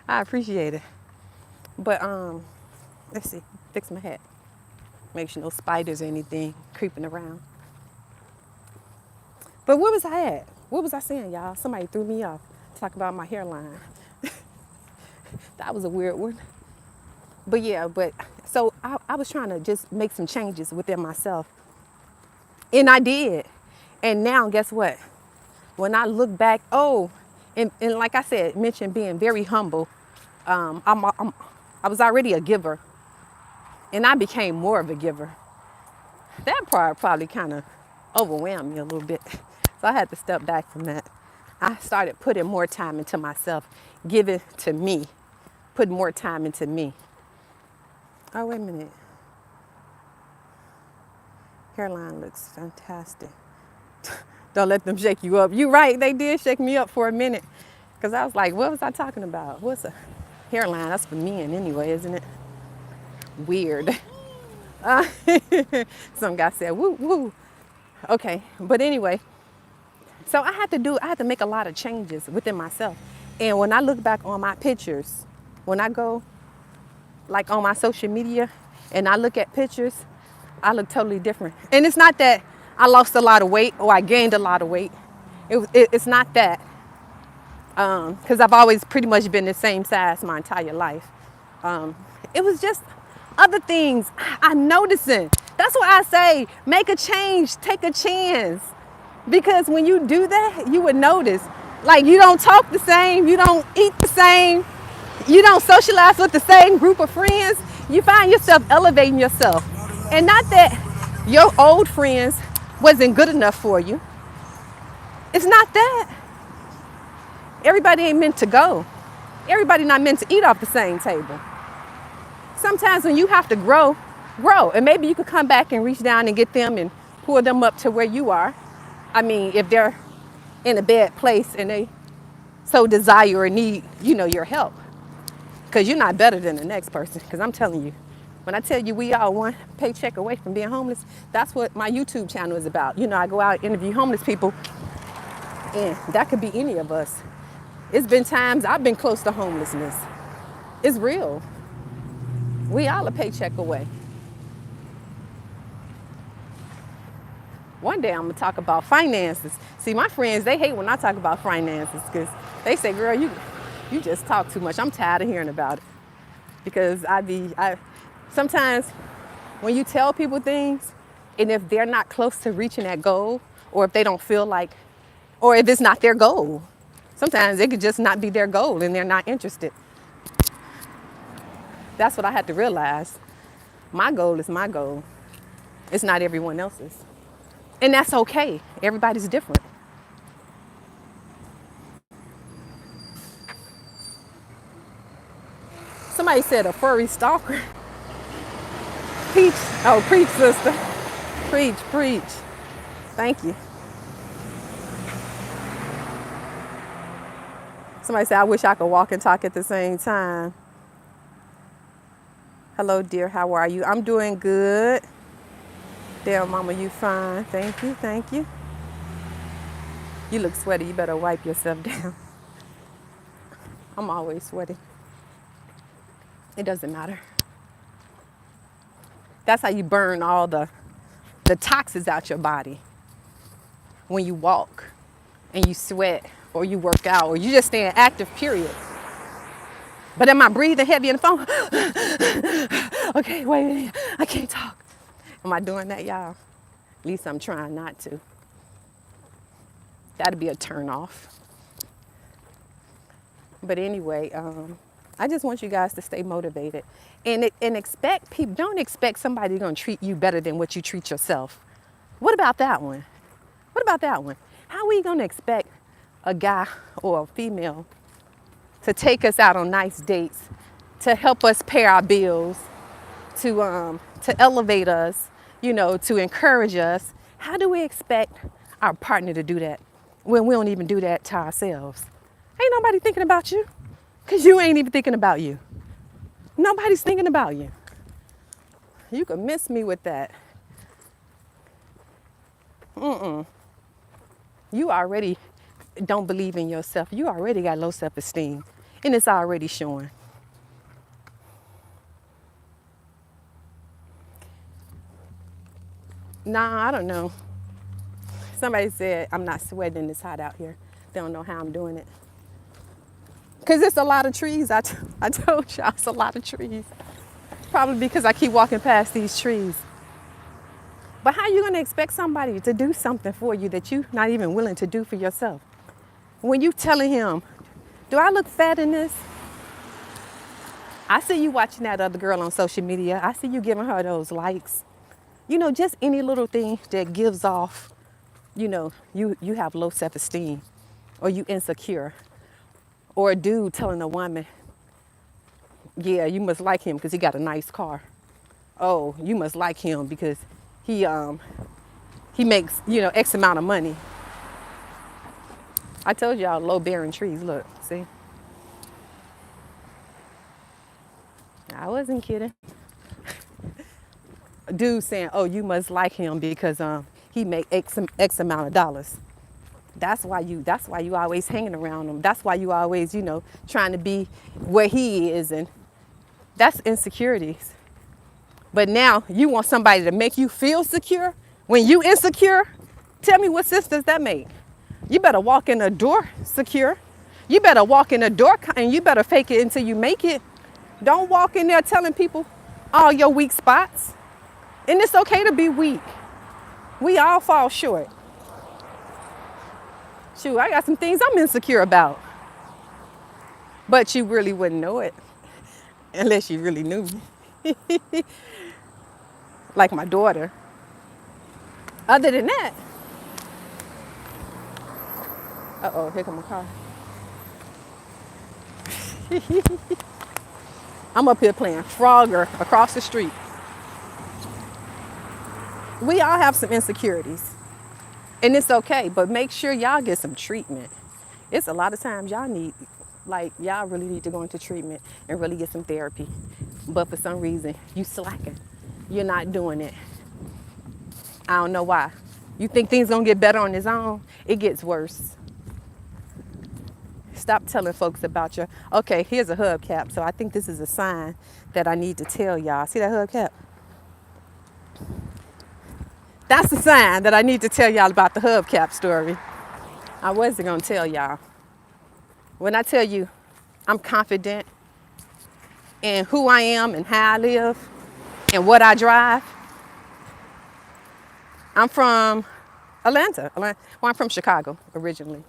I appreciate it. But let's see, fix my hat. Make sure no spiders or anything creeping around. But where was I at? What was I saying, y'all? Somebody threw me off. Talk about my hairline. That was a weird one. But yeah, so I was trying to just make some changes within myself. And I did. And now, guess what? When I look back, and like I said, mentioned being very humble, I was already a giver. And I became more of a giver. That part probably kind of overwhelmed me a little bit. So I had to step back from that. I started putting more time into myself, giving to me, put more time into me. Oh, wait a minute. Hairline looks fantastic. Don't let them shake you up. You're right, they did shake me up for a minute. Because I was like, what was I talking about? What's a hairline? That's for men anyway, isn't it? Weird. Some guy said, woo, woo. Okay, but anyway. So I had to make a lot of changes within myself. And when I look back on my pictures, when I go like on my social media and I look at pictures, I look totally different. And it's not that I lost a lot of weight or I gained a lot of weight. It's not that. Because I've always pretty much been the same size my entire life. It was just other things I'm noticing. That's why I say make a change, take a chance. Because when you do that, you would notice. Like you don't talk the same, you don't eat the same, you don't socialize with the same group of friends. You find yourself elevating yourself. And not that your old friends wasn't good enough for you. It's not that. Everybody ain't meant to go. Everybody not meant to eat off the same table. Sometimes when you have to grow. And maybe you could come back and reach down and get them and pull them up to where you are. I mean, if they're in a bad place and they so desire or need, your help. Because you're not better than the next person. Because I'm telling you, when I tell you we all one paycheck away from being homeless, that's what my YouTube channel is about. I go out and interview homeless people, and that could be any of us. It's been times I've been close to homelessness. It's real. We all a paycheck away. One day I'm gonna talk about finances. See, my friends, they hate when I talk about finances because they say, girl, you just talk too much. I'm tired of hearing about it. Because sometimes when you tell people things and if they're not close to reaching that goal, or if they don't feel like, or if it's not their goal, sometimes it could just not be their goal and they're not interested. That's what I had to realize. My goal is my goal. It's not everyone else's. And that's okay. Everybody's different. Somebody said a furry stalker. Preach, sister. Preach. Thank you. Somebody said, I wish I could walk and talk at the same time. Hello, dear. How are you? I'm doing good. Damn, mama, you fine. Thank you. You look sweaty. You better wipe yourself down. I'm always sweaty. It doesn't matter. That's how you burn all the toxins out your body. When you walk and you sweat or you work out or you just stay active, period. But am I breathing heavy in the phone? Okay, wait, I can't talk. Am I doing that, y'all? At least I'm trying not to. That'd be a turn off. But anyway, I just want you guys to stay motivated and expect people. Don't expect somebody gonna treat you better than what you treat yourself. What about that one? How are we gonna expect a guy or a female to take us out on nice dates, to help us pay our bills, to elevate us, to encourage us? How do we expect our partner to do that when we don't even do that to ourselves? Ain't nobody thinking about you, because you ain't even thinking about you. Nobody's thinking about you. You can miss me with that. You already don't believe in yourself. You already got low self-esteem, and it's already showing. Nah, I don't know. Somebody said I'm not sweating. It's hot out here. They don't know how I'm doing it. Because it's a lot of trees. I told y'all it's a lot of trees. Probably because I keep walking past these trees. But how are you going to expect somebody to do something for you that you're not even willing to do for yourself? When you telling him, do I look fat in this? I see you watching that other girl on social media. I see you giving her those likes. Just any little thing that gives off, you have low self-esteem, or you insecure. Or a dude telling a woman, yeah, you must like him because he got a nice car. Oh, you must like him because he makes, X amount of money. I told y'all low bearing trees. Look, see? I wasn't kidding. A dude saying, oh, you must like him because he make X amount of dollars. That's why you always hanging around him. That's why you always, trying to be where he is. And that's insecurities. But now you want somebody to make you feel secure when you insecure. Tell me what sense does that make? You better walk in the door secure. You better walk in the door and you better fake it until you make it. Don't walk in there telling people all your weak spots. And it's okay to be weak. We all fall short. Shoot, I got some things I'm insecure about. But you really wouldn't know it unless you really knew me. Like my daughter. Other than that, uh-oh, here come my car. I'm up here playing Frogger across the street. We all have some insecurities. And it's okay, but make sure y'all get some treatment. It's a lot of times y'all really need to go into treatment and really get some therapy. But for some reason, you slacking. You're not doing it. I don't know why. You think things gonna get better on its own? It gets worse. Stop telling folks about okay, here's a hubcap. So I think this is a sign that I need to tell y'all. See that hubcap? That's the sign that I need to tell y'all about the hubcap story. I wasn't gonna tell y'all. When I tell you I'm confident in who I am and how I live and what I drive, I'm from Atlanta. Well, I'm from Chicago originally.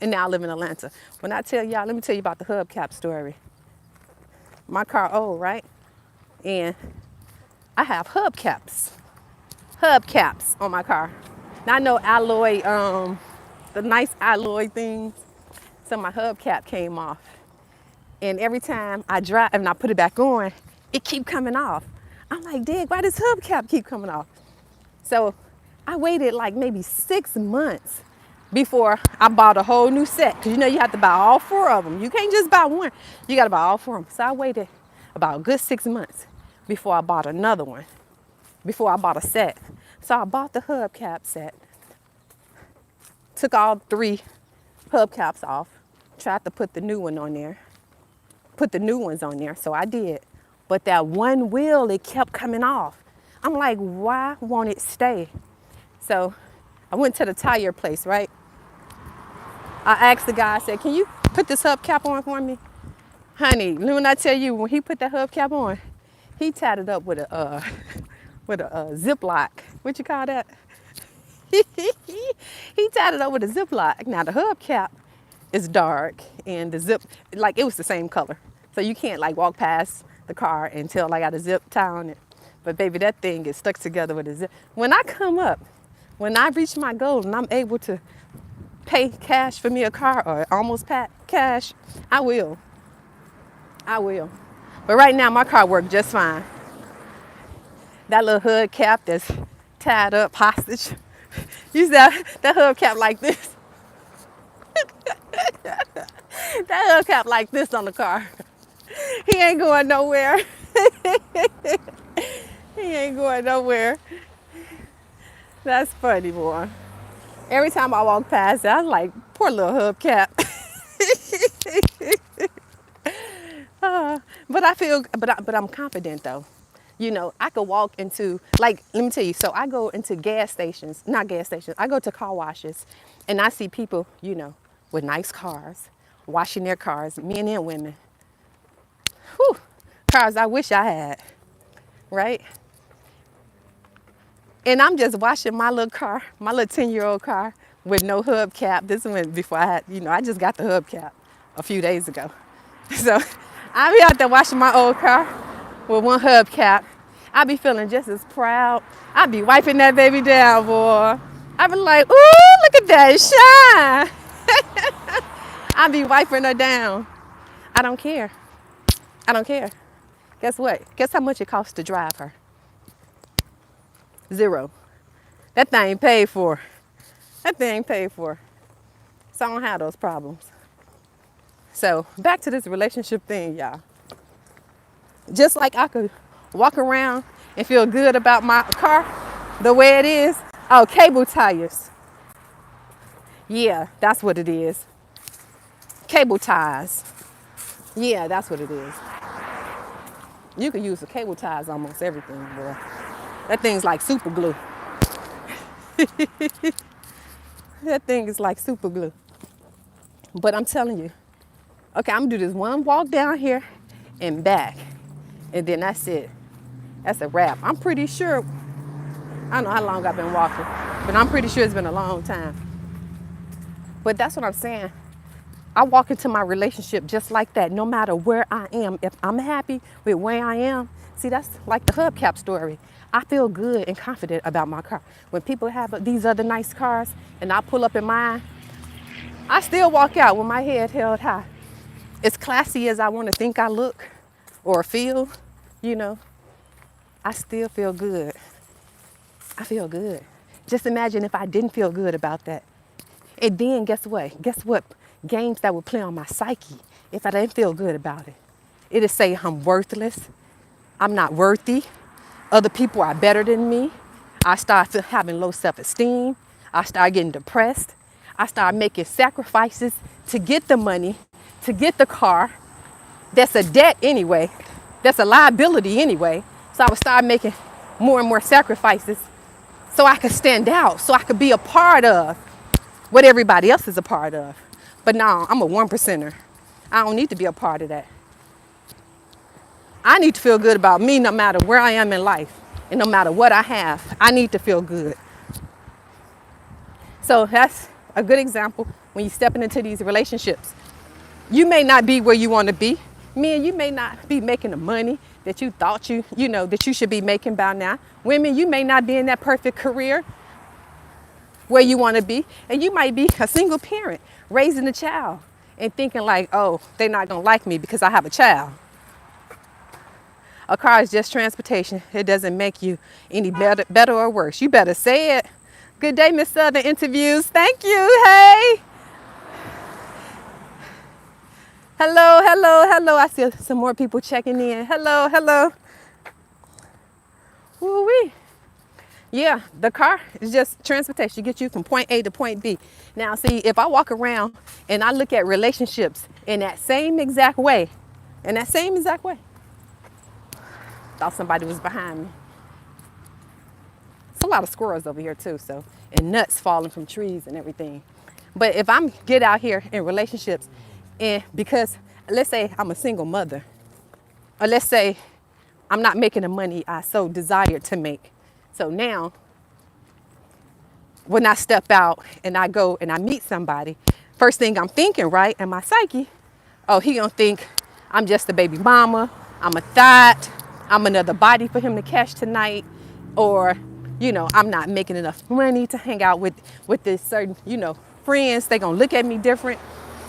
And now I live in Atlanta. When I tell y'all, let me tell you about the hubcap story. My car old, right? And I have hubcaps on my car. Now I know alloy, the nice alloy things. So my hubcap came off. And every time I drive and I put it back on, it keep coming off. I'm like, Dig, why does hubcap keep coming off? So I waited like maybe 6 months before I bought a whole new set. Cause you have to buy all 4 of them. You can't just buy one. You gotta buy all 4 of them. So I waited about a good 6 months before I bought another one, before I bought a set. So I bought the hubcap set, took all 3 hubcaps off, tried to put the new one on there, put the new ones on there. So I did. But that one wheel, it kept coming off. I'm like, why won't it stay? So I went to the tire place, right? I asked the guy, I said, can you put this hubcap on for me? Honey, when I tell you, when he put that hubcap on, he tied it up with a Ziploc. What you call that? He tied it up with a Ziploc. Now the hubcap is dark and the zip, like it was the same color. So you can't like walk past the car and tell I got a zip tie on it. But baby, that thing is stuck together with a zip. When I come up, When I reach my goal and I'm able to pay cash for me a car or almost cash, I will. I will. But right now, my car works just fine. That little hood cap that's tied up hostage. You see that hood cap like this? That hood cap like this on the car. He ain't going nowhere. He ain't going nowhere. That's funny, boy. Every time I walk past it, I'm like, poor little hubcap. But I feel, but I'm confident though. You know, I could walk into, like, let me tell you, so I go into gas stations, not gas stations, I go to car washes and I see people, you know, with nice cars, washing their cars, men and women. Whew, cars I wish I had, right? And I'm just washing my little car, my little 10-year-old car with no hubcap. This one before I had, you know, I just got the hubcap a few days ago. So I be out there washing my old car with one hubcap. I be feeling just as proud. I be wiping that baby down, boy. I be like, ooh, look at that shine. I be wiping her down. I don't care. I don't care. Guess what? Guess how much it costs to drive her? Zero. That thing paid for. That thing paid for. So I don't have those problems. So back to this relationship thing, y'all. Just like I could walk around and feel good about my car the way it is. Oh, cable tires. Yeah, that's what it is. Cable ties. Yeah, that's what it is. You can use the cable ties almost everything, boy. That thing's like super glue. That thing is like super glue. But I'm telling you, okay, I'm gonna do this one walk down here and back. And then that's it. That's a wrap. I'm pretty sure, I don't know how long I've been walking, but I'm pretty sure it's been a long time. But that's what I'm saying. I walk into my relationship just like that, no matter where I am. If I'm happy with where I am, see, that's like the hubcap story. I feel good and confident about my car. When people have these other nice cars and I pull up in mine, I still walk out with my head held high. As classy as I want to think I look or feel, you know, I still feel good. I feel good. Just imagine if I didn't feel good about that. And then guess what? Guess what games that would play on my psyche if I didn't feel good about it? It'd say I'm worthless. I'm not worthy. Other people are better than me. I start having low self-esteem. I start getting depressed. I start making sacrifices to get the money, to get the car. That's a debt anyway. That's a liability anyway. So I would start making more and more sacrifices so I could stand out, so I could be a part of what everybody else is a part of. But no, I'm a 1%er. I don't need to be a part of that. I need to feel good about me no matter where I am in life and no matter what I have. I need to feel good. So that's a good example when you're stepping into these relationships. You may not be where you want to be. Men, you may not be making the money that you thought you know, that you should be making by now. Women, you may not be in that perfect career where you want to be. And you might be a single parent raising a child and thinking like, oh, they're not going to like me because I have a child. A car is just transportation. It doesn't make you any better or worse. You better say it. Good day, Miss Southern Interviews. Thank you. Hey. Hello, hello, hello. I see some more people checking in. Hello, hello. Woo-wee. Yeah, the car is just transportation. It gets you from point A to point B. Now, see, if I walk around and I look at relationships in that same exact way, thought somebody was behind me. It's a lot of squirrels over here too, so, and nuts falling from trees and everything. But if I'm get out here in relationships, and because let's say I'm a single mother, or let's say I'm not making the money I so desired to make. So now, when I step out and I go and I meet somebody, first thing I'm thinking, right, in my psyche, oh, he gonna think I'm just a baby mama, I'm a thought, I'm another body for him to catch tonight, or I'm not making enough money to hang out with this certain, friends. They gonna look at me different.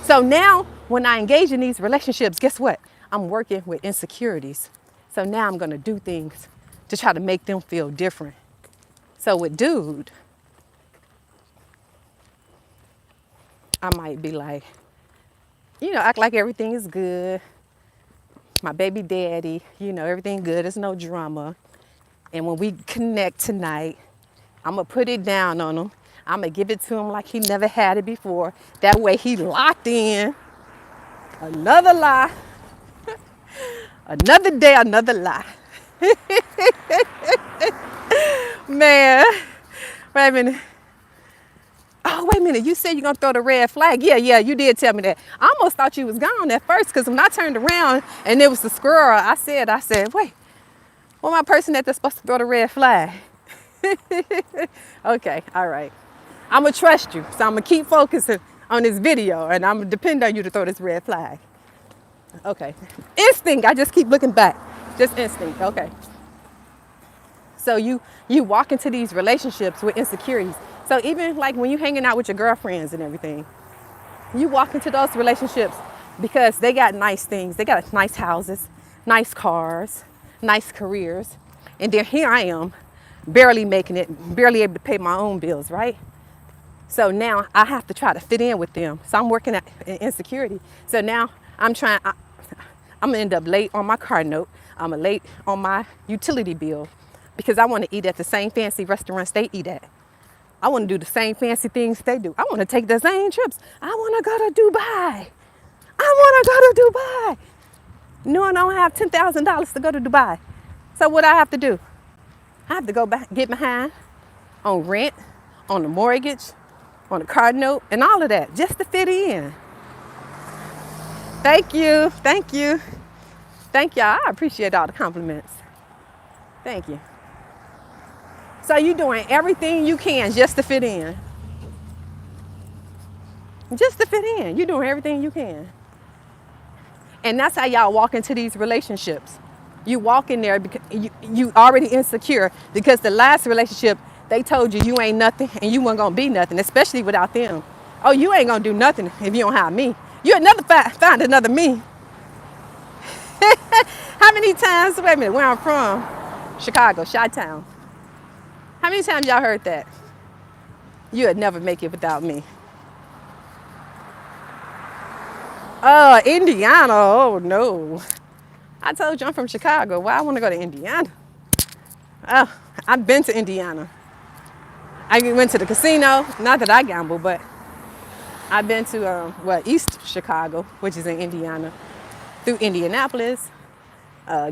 So now when I engage in these relationships, guess what? I'm working with insecurities. So now I'm gonna do things to try to make them feel different. So with dude, I might be like, act like everything is good. My baby daddy, everything good. There's no drama. And when we connect tonight, I'm going to put it down on him. I'm going to give it to him like he never had it before. That way he locked in. Another lie. Another day, another lie. Man, wait a minute. Oh, wait a minute. You said you're going to throw the red flag. Yeah, you did tell me that. I almost thought you was gone at first because when I turned around and it was the squirrel, I said, wait, what my person that's supposed to throw the red flag? Okay, all right. I'm going to trust you. So I'm going to keep focusing on this video and I'm going to depend on you to throw this red flag. Okay. Instinct. I just keep looking back. Just instinct. Okay. So you walk into these relationships with insecurities. So even like when you're hanging out with your girlfriends and everything, you walk into those relationships because they got nice things. They got nice houses, nice cars, nice careers. And then here I am, barely making it, barely able to pay my own bills, right? So now I have to try to fit in with them. So I'm working at insecurity. So now I'm gonna end up late on my car note. I'm late on my utility bill because I want to eat at the same fancy restaurants they eat at. I want to do the same fancy things they do. I want to take the same trips. I want to go to Dubai. I want to go to Dubai. No, I don't have $10,000 to go to Dubai. So what I have to do? I have to go back, get behind on rent, on the mortgage, on the car note, and all of that just to fit in. Thank you. Thank you. Thank y'all. I appreciate all the compliments. Thank you. So you're doing everything you can just to fit in. Just to fit in. You're doing everything you can. And that's how y'all walk into these relationships. You walk in there because you already insecure because the last relationship, they told you you ain't nothing and you weren't going to be nothing, especially without them. Oh, you ain't going to do nothing if you don't have me. You'll never find another me. How many times, wait a minute, where I'm from, Chicago, Chi-Town. How many times y'all heard that? You'd never make it without me. Indiana, oh no. I told you I'm from Chicago. Why I want to go to Indiana? I've been to Indiana. I went to the casino. Not that I gamble, but I've been to East Chicago, which is in Indiana, through Indianapolis,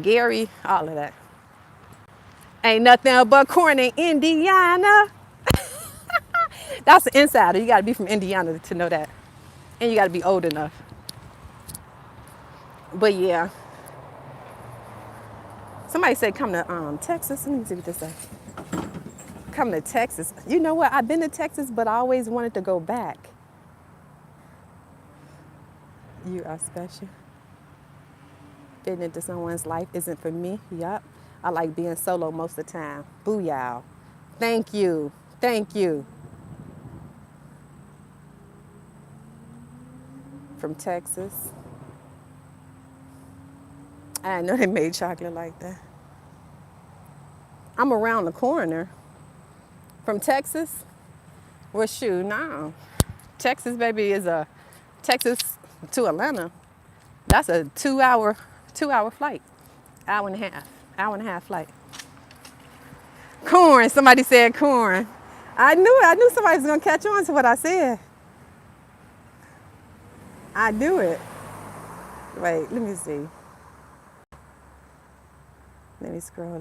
Gary, all of that. Ain't nothing but corn in Indiana. That's the insider. You got to be from Indiana to know that, and you got to be old enough. But yeah. Somebody said come to Texas. Let me see what they say. Come to Texas. You know what? I've been to Texas, but I always wanted to go back. You are special. Fitting into someone's life isn't for me. Yup. I like being solo most of the time. Booyah. Thank you. Thank you. From Texas. I didn't know they made chocolate like that. I'm around the corner. From Texas? Well, shoot, no. Texas, baby, is Texas to Atlanta. That's a two-hour flight. Hour and a half flight. Corn, somebody said corn. I knew somebody was gonna catch on to what I said. I knew it. Wait, let me see. Let me scroll.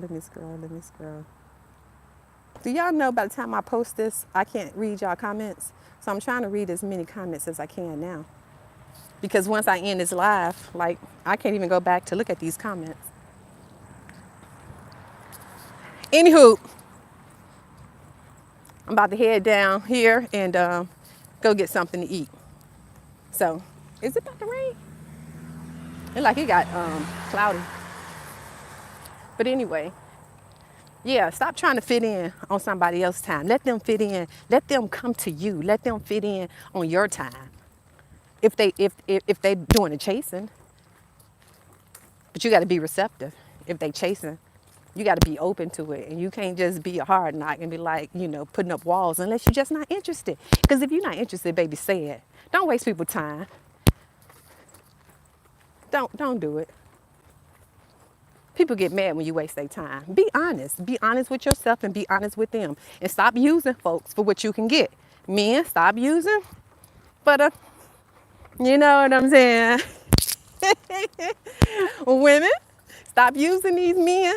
Do y'all know by the time I post this, I can't read y'all comments? So I'm trying to read as many comments as I can now. Because once I end this live, I can't even go back to look at these comments. Anywho, I'm about to head down here and go get something to eat. So, is it about to rain? It got cloudy. But anyway, Yeah, stop trying to fit in on somebody else's time. Let them fit in. Let them come to you. Let them fit in on your time. If they doing the chasing, but you got to be receptive. If they chasing, you got to be open to it, and you can't just be a hard knock and be like, putting up walls unless you're just not interested. Because if you're not interested, baby, say it. Don't waste people's time. Don't do it. People get mad when you waste their time. Be honest. Be honest with yourself and be honest with them. And stop using folks for what you can get. Men, stop using for the, you know what I'm saying? Women, stop using these men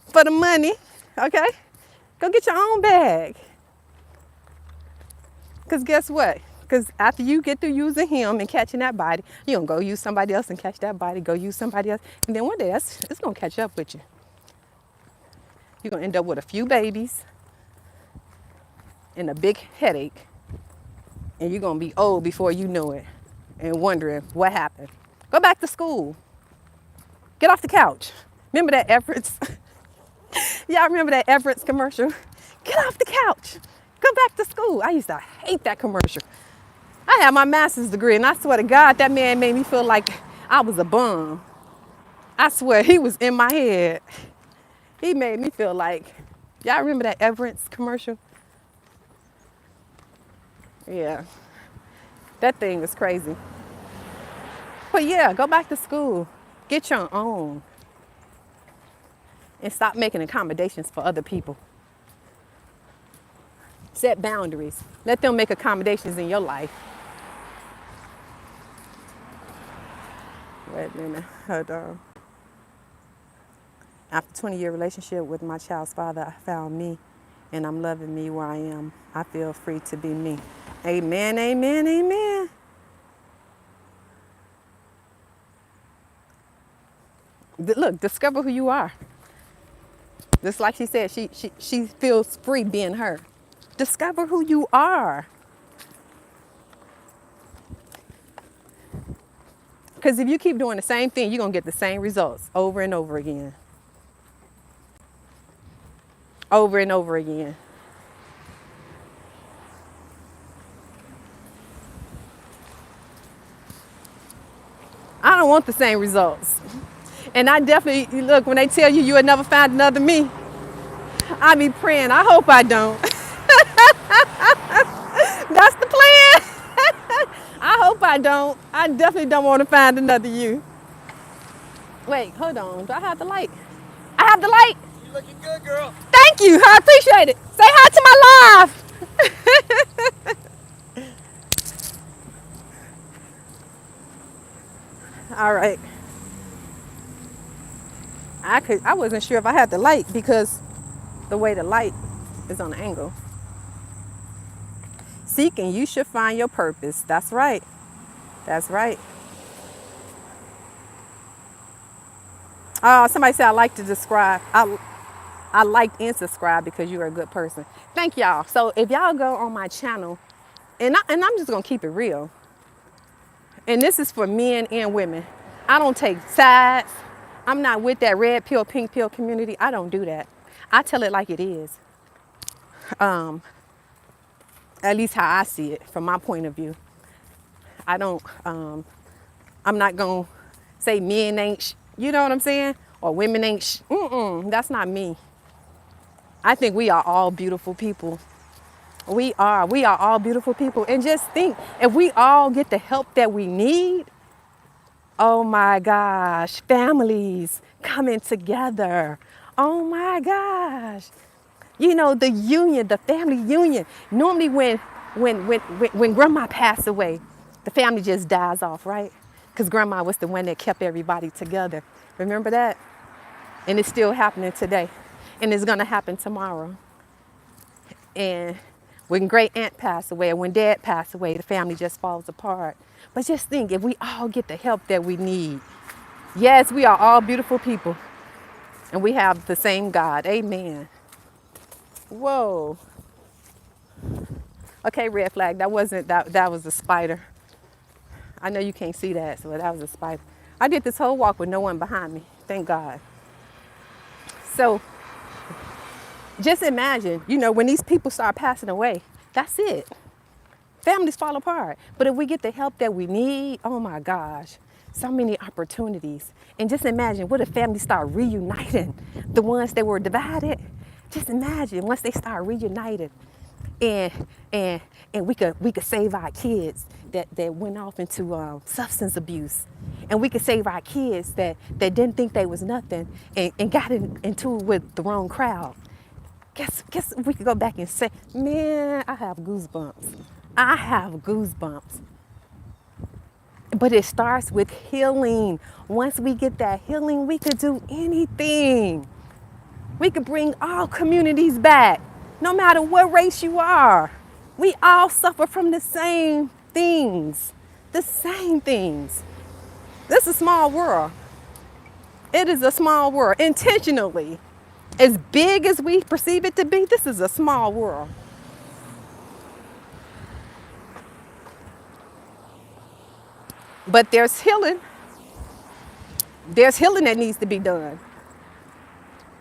for the money, okay? Go get your own bag. Because guess what? Because after you get through using him and catching that body, you're going to go use somebody else and catch that body, go use somebody else. And then one day, it's going to catch up with you. You're going to end up with a few babies and a big headache. And you're going to be old before you know it and wondering what happened. Go back to school. Get off the couch. Remember that Everett's? Y'all remember that Everett's commercial? Get off the couch. Go back to school. I used to hate that commercial. I had my master's degree, and I swear to God, that man made me feel like I was a bum. I swear, he was in my head. He made me feel like, y'all remember that Everett's commercial? Yeah, that thing was crazy. But yeah, go back to school. Get your own. And stop making accommodations for other people. Set boundaries. Let them make accommodations in your life. Wait a minute, hold on. After a 20-year relationship with my child's father, I found me, and I'm loving me where I am. I feel free to be me. Amen, amen, amen. Look, discover who you are. Just like she said, she feels free being her. Discover who you are. Because if you keep doing the same thing, you're going to get the same results over and over again. Over and over again. I don't want the same results. And I definitely, look, when they tell you you'll never find another me, I be praying, I hope I don't. That's the plan. I hope I don't. I definitely don't want to find another you. Wait, hold on. Do I have the light? I have the light. You looking good, girl. Thank you. I appreciate it. Say hi to my live. All right. I wasn't sure if I had the light because the way the light is on the angle. Seek and you should find your purpose. That's right. That's right. Somebody said I like to describe. I liked and subscribe because you're a good person. Thank y'all. So if y'all go on my channel, and I'm just gonna keep it real. And this is for men and women. I don't take sides. I'm not with that red pill, pink pill community. I don't do that. I tell it like it is. At least how I see it from my point of view. I don't, I'm not gonna say men ain't, you know what I'm saying? Or women ain't, that's not me. I think we are all beautiful people. We are all beautiful people. And just think, if we all get the help that we need, oh my gosh, families coming together. Oh my gosh. You know, the union, the family union. Normally when grandma passed away, the family just dies off, right? Because grandma was the one that kept everybody together. Remember that? And it's still happening today. And it's gonna happen tomorrow. And when great aunt passed away, or when dad passed away, the family just falls apart. But just think, if we all get the help that we need. Yes, we are all beautiful people. And we have the same God. Amen. Whoa. Okay, red flag. That wasn't, that was a spider. I know you can't see that, so that was a spider. I did this whole walk with no one behind me. Thank God. So Just imagine, when these people start passing away, that's it. Families fall apart. But if we get the help that we need, oh my gosh, so many opportunities. And just imagine, what if families start reuniting, the ones that were divided? Just imagine once they start reunited, and and we could save our kids that went off into substance abuse, and we could save our kids that didn't think they was nothing, and got into it with the wrong crowd. Guess we could go back and say, man, I have goosebumps. I have goosebumps. But it starts with healing. Once we get that healing, we could do anything. We could bring all communities back, no matter what race you are. We all suffer from the same things. The same things. This is a small world. It is a small world, intentionally. As big as we perceive it to be, this is a small world. But there's healing. There's healing that needs to be done.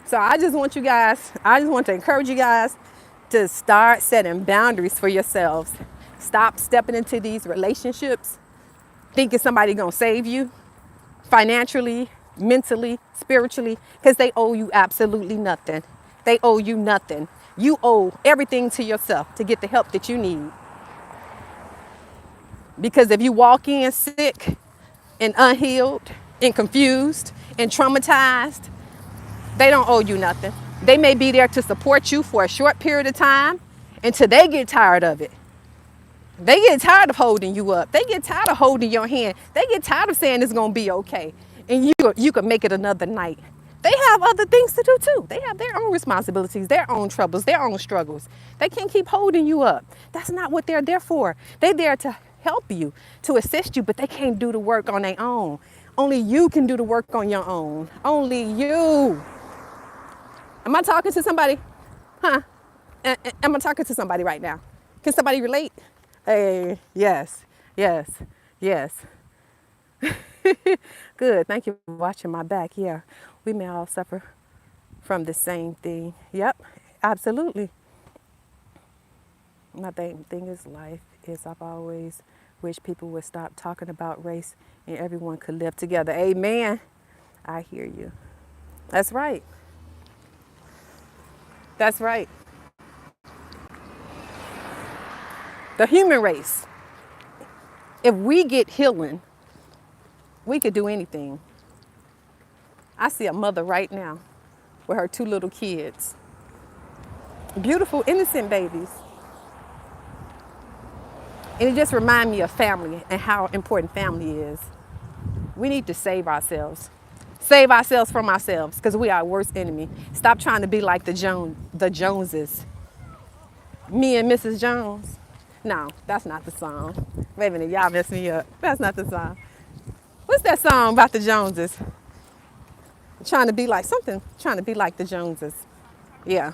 So I just want to encourage you guys to start setting boundaries for yourselves. Stop stepping into these relationships thinking somebody gonna save you financially, mentally, spiritually, because they owe you absolutely nothing. They owe you nothing. You owe everything to yourself to get the help that you need. Because if you walk in sick and unhealed and confused and traumatized, they don't owe you nothing. They may be there to support you for a short period of time until they get tired of it. They get tired of holding you up. They get tired of holding your hand. They get tired of saying it's gonna be okay, and you can make it another night. They have other things to do too. They have their own responsibilities, their own troubles, their own struggles. They can't keep holding you up. That's not what they're there for. They're there to help you, to assist you, but they can't do the work on their own. Only you can do the work on your own. Only you. Am I talking to somebody? Huh? Am I talking to somebody right now? Can somebody relate? Hey, yes, yes, yes. Good. Thank you for watching my back. Yeah, we may all suffer from the same thing. Yep, absolutely. My thing is life is I've always wished people would stop talking about race and everyone could live together. Amen. I hear you. That's right. That's right. The human race. If we get healing, we could do anything. I see a mother right now with her two little kids. Beautiful, innocent babies. And it just reminds me of family and how important family is. We need to save ourselves. Save ourselves from ourselves because we are our worst enemy. Stop trying to be like the Joneses. Me and Mrs. Jones. No, that's not the song. Wait a minute, y'all messed me up. That's not the song. What's that song about the Joneses? Trying to be like something, trying to be like the Joneses. Yeah.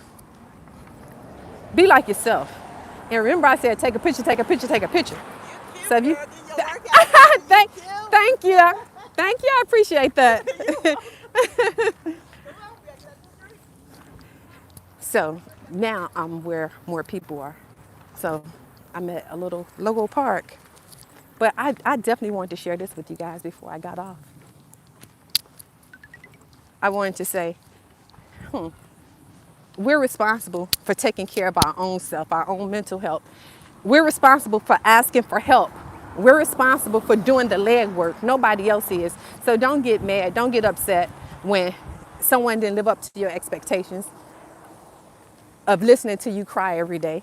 Be like yourself. And remember I said take a picture, take a picture, take a picture. So if you thank you. Thank you, I appreciate that. So now I'm where more people are. So I'm at a little local park. But I definitely wanted to share this with you guys before I got off. I wanted to say, we're responsible for taking care of our own self, our own mental health. We're responsible for asking for help. We're responsible for doing the legwork. Nobody else is. So don't get mad. Don't get upset when someone didn't live up to your expectations of listening to you cry every day.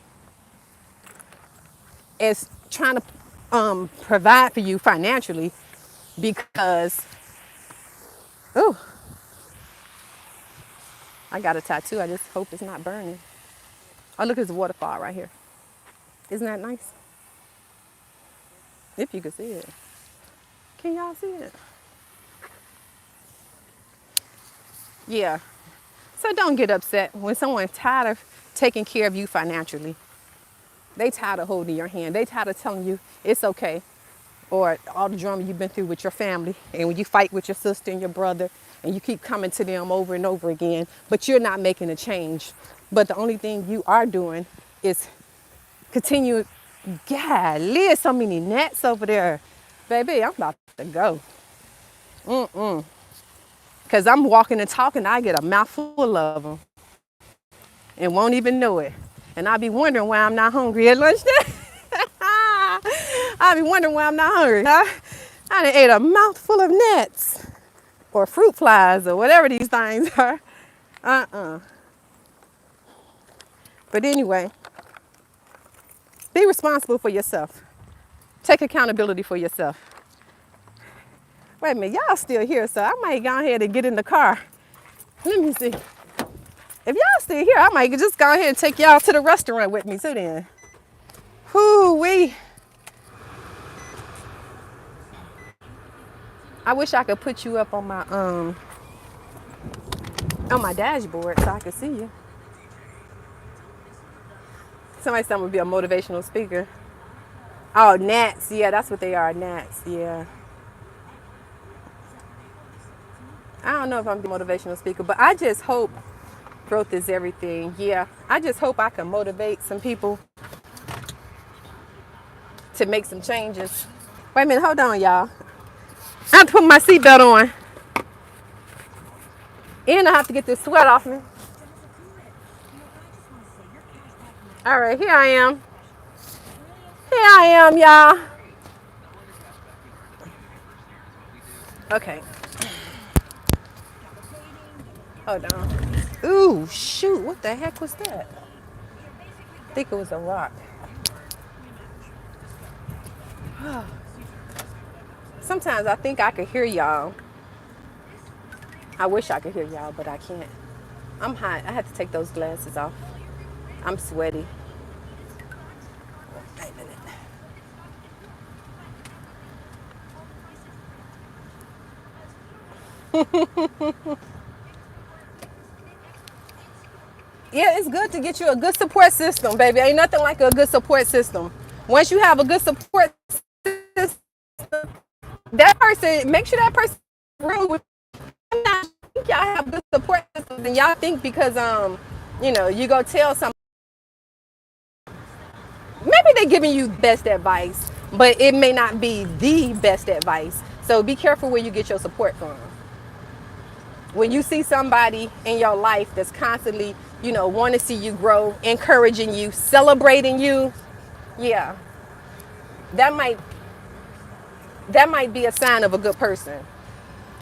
It's trying to provide for you financially because, oh, I got a tattoo. I just hope it's not burning. Oh, look, there's a waterfall right here. Isn't that nice? If you can see it. Can y'all see it? Yeah. So don't get upset when someone's tired of taking care of you financially. They tired of holding your hand. They tired of telling you it's okay. Or all the drama you've been through with your family. And when you fight with your sister and your brother and you keep coming to them over and over again, but you're not making a change. But the only thing you are doing is continue. God, there's so many gnats over there. Baby, I'm about to go. Because I'm walking and talking, I get a mouthful of them and won't even know it. And I'll be wondering why I'm not hungry at lunchtime. I'll be wondering why I'm not hungry. I done ate a mouthful of gnats or fruit flies or whatever these things are. But anyway, be responsible for yourself. Take accountability for yourself. Wait a minute, y'all still here, so I might go ahead and get in the car. Let me see. If y'all still here, I might just go ahead and take y'all to the restaurant with me too then. Whoo-wee. I wish I could put you up on my dashboard so I could see you. Somebody said I'm gonna be a motivational speaker. Oh, gnats. Yeah, that's what they are, gnats. Yeah. I don't know if I'm a motivational speaker, but I just hope growth is everything. Yeah, I just hope I can motivate some people to make some changes. Wait a minute, hold on, y'all. I have to put my seatbelt on. And I have to get this sweat off me. All right, here I am. Here I am, y'all. Okay. Hold on. Ooh, shoot, what the heck was that? I think it was a rock. Sometimes I think I could hear y'all. I wish I could hear y'all, but I can't. I'm hot. I had to take those glasses off. I'm sweaty. Wait a minute. Yeah, it's good to get you a good support system, baby. Ain't nothing like a good support system. Once you have a good support system, that person, make sure that person is real with you. I think y'all have good support systems, and y'all think because you go tell somebody, maybe they're giving you best advice, but it may not be the best advice. So be careful where you get your support from. When you see somebody in your life that's constantly, want to see you grow, encouraging you, celebrating you, yeah, that might be a sign of a good person.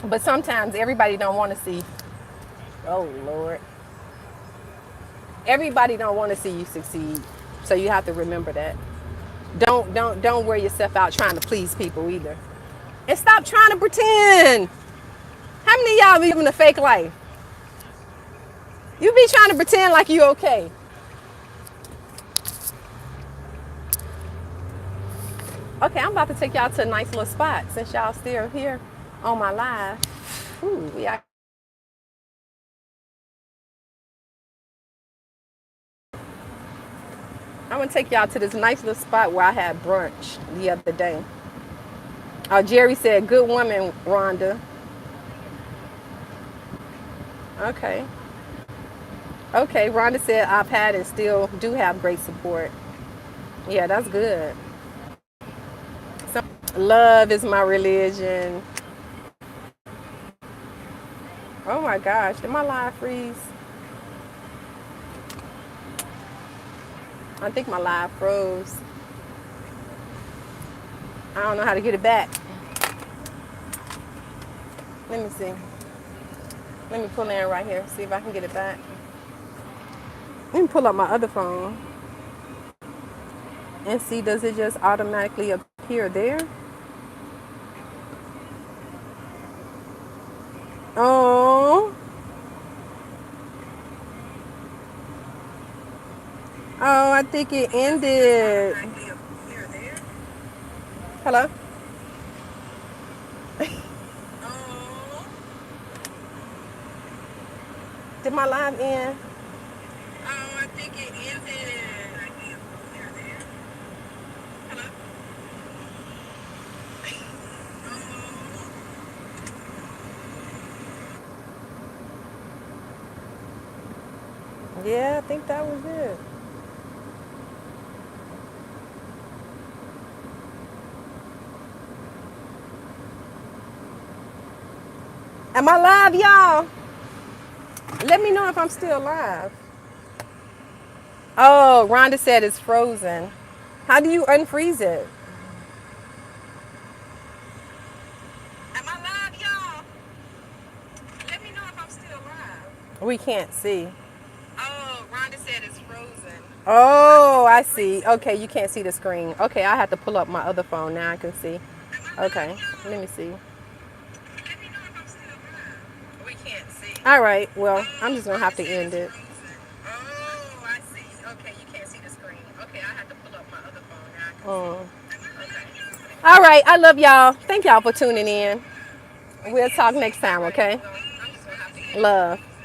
But sometimes everybody don't want to see, oh Lord, everybody don't want to see you succeed. So you have to remember that. Don't wear yourself out trying to please people either. And stop trying to pretend. How many of y'all be living a fake life? You be trying to pretend like you okay. Okay, I'm about to take y'all to a nice little spot since y'all still here on my live. Ooh, yeah. I'm gonna take y'all to this nice little spot where I had brunch the other day. Jerry said, good woman, Rhonda. Okay. Okay, Rhonda said, I've had and still do have great support. Yeah, that's good. So, love is my religion. Oh my gosh, did my live freeze? I think my live froze. I don't know how to get it back. Let me see. Let me pull in right here, see if I can get it back. Let me pull up my other phone and see, does it just automatically appear there? Oh. Oh, I think it ended. Hello? Did my live end? Oh, I think it ended. Hello? Yeah, I think that was it. Am I live, y'all? Let me know if I'm still live. Oh, Rhonda said it's frozen. How do you unfreeze it? Am I live, y'all? Let me know if I'm still live. We can't see. Oh, Rhonda said it's frozen. Oh, I see. Okay, you can't see the screen. Okay, I have to pull up my other phone. Now I can see. Okay, let me see. Let me know if I'm still live. We can't see. All right, well, I'm just going to have to end it. Oh, I see. Okay, you can't see the screen. Okay, I have to pull up my other phone. Now I can see. Okay. All right, I love y'all. Thank y'all for tuning in. We'll talk next time, okay? Love.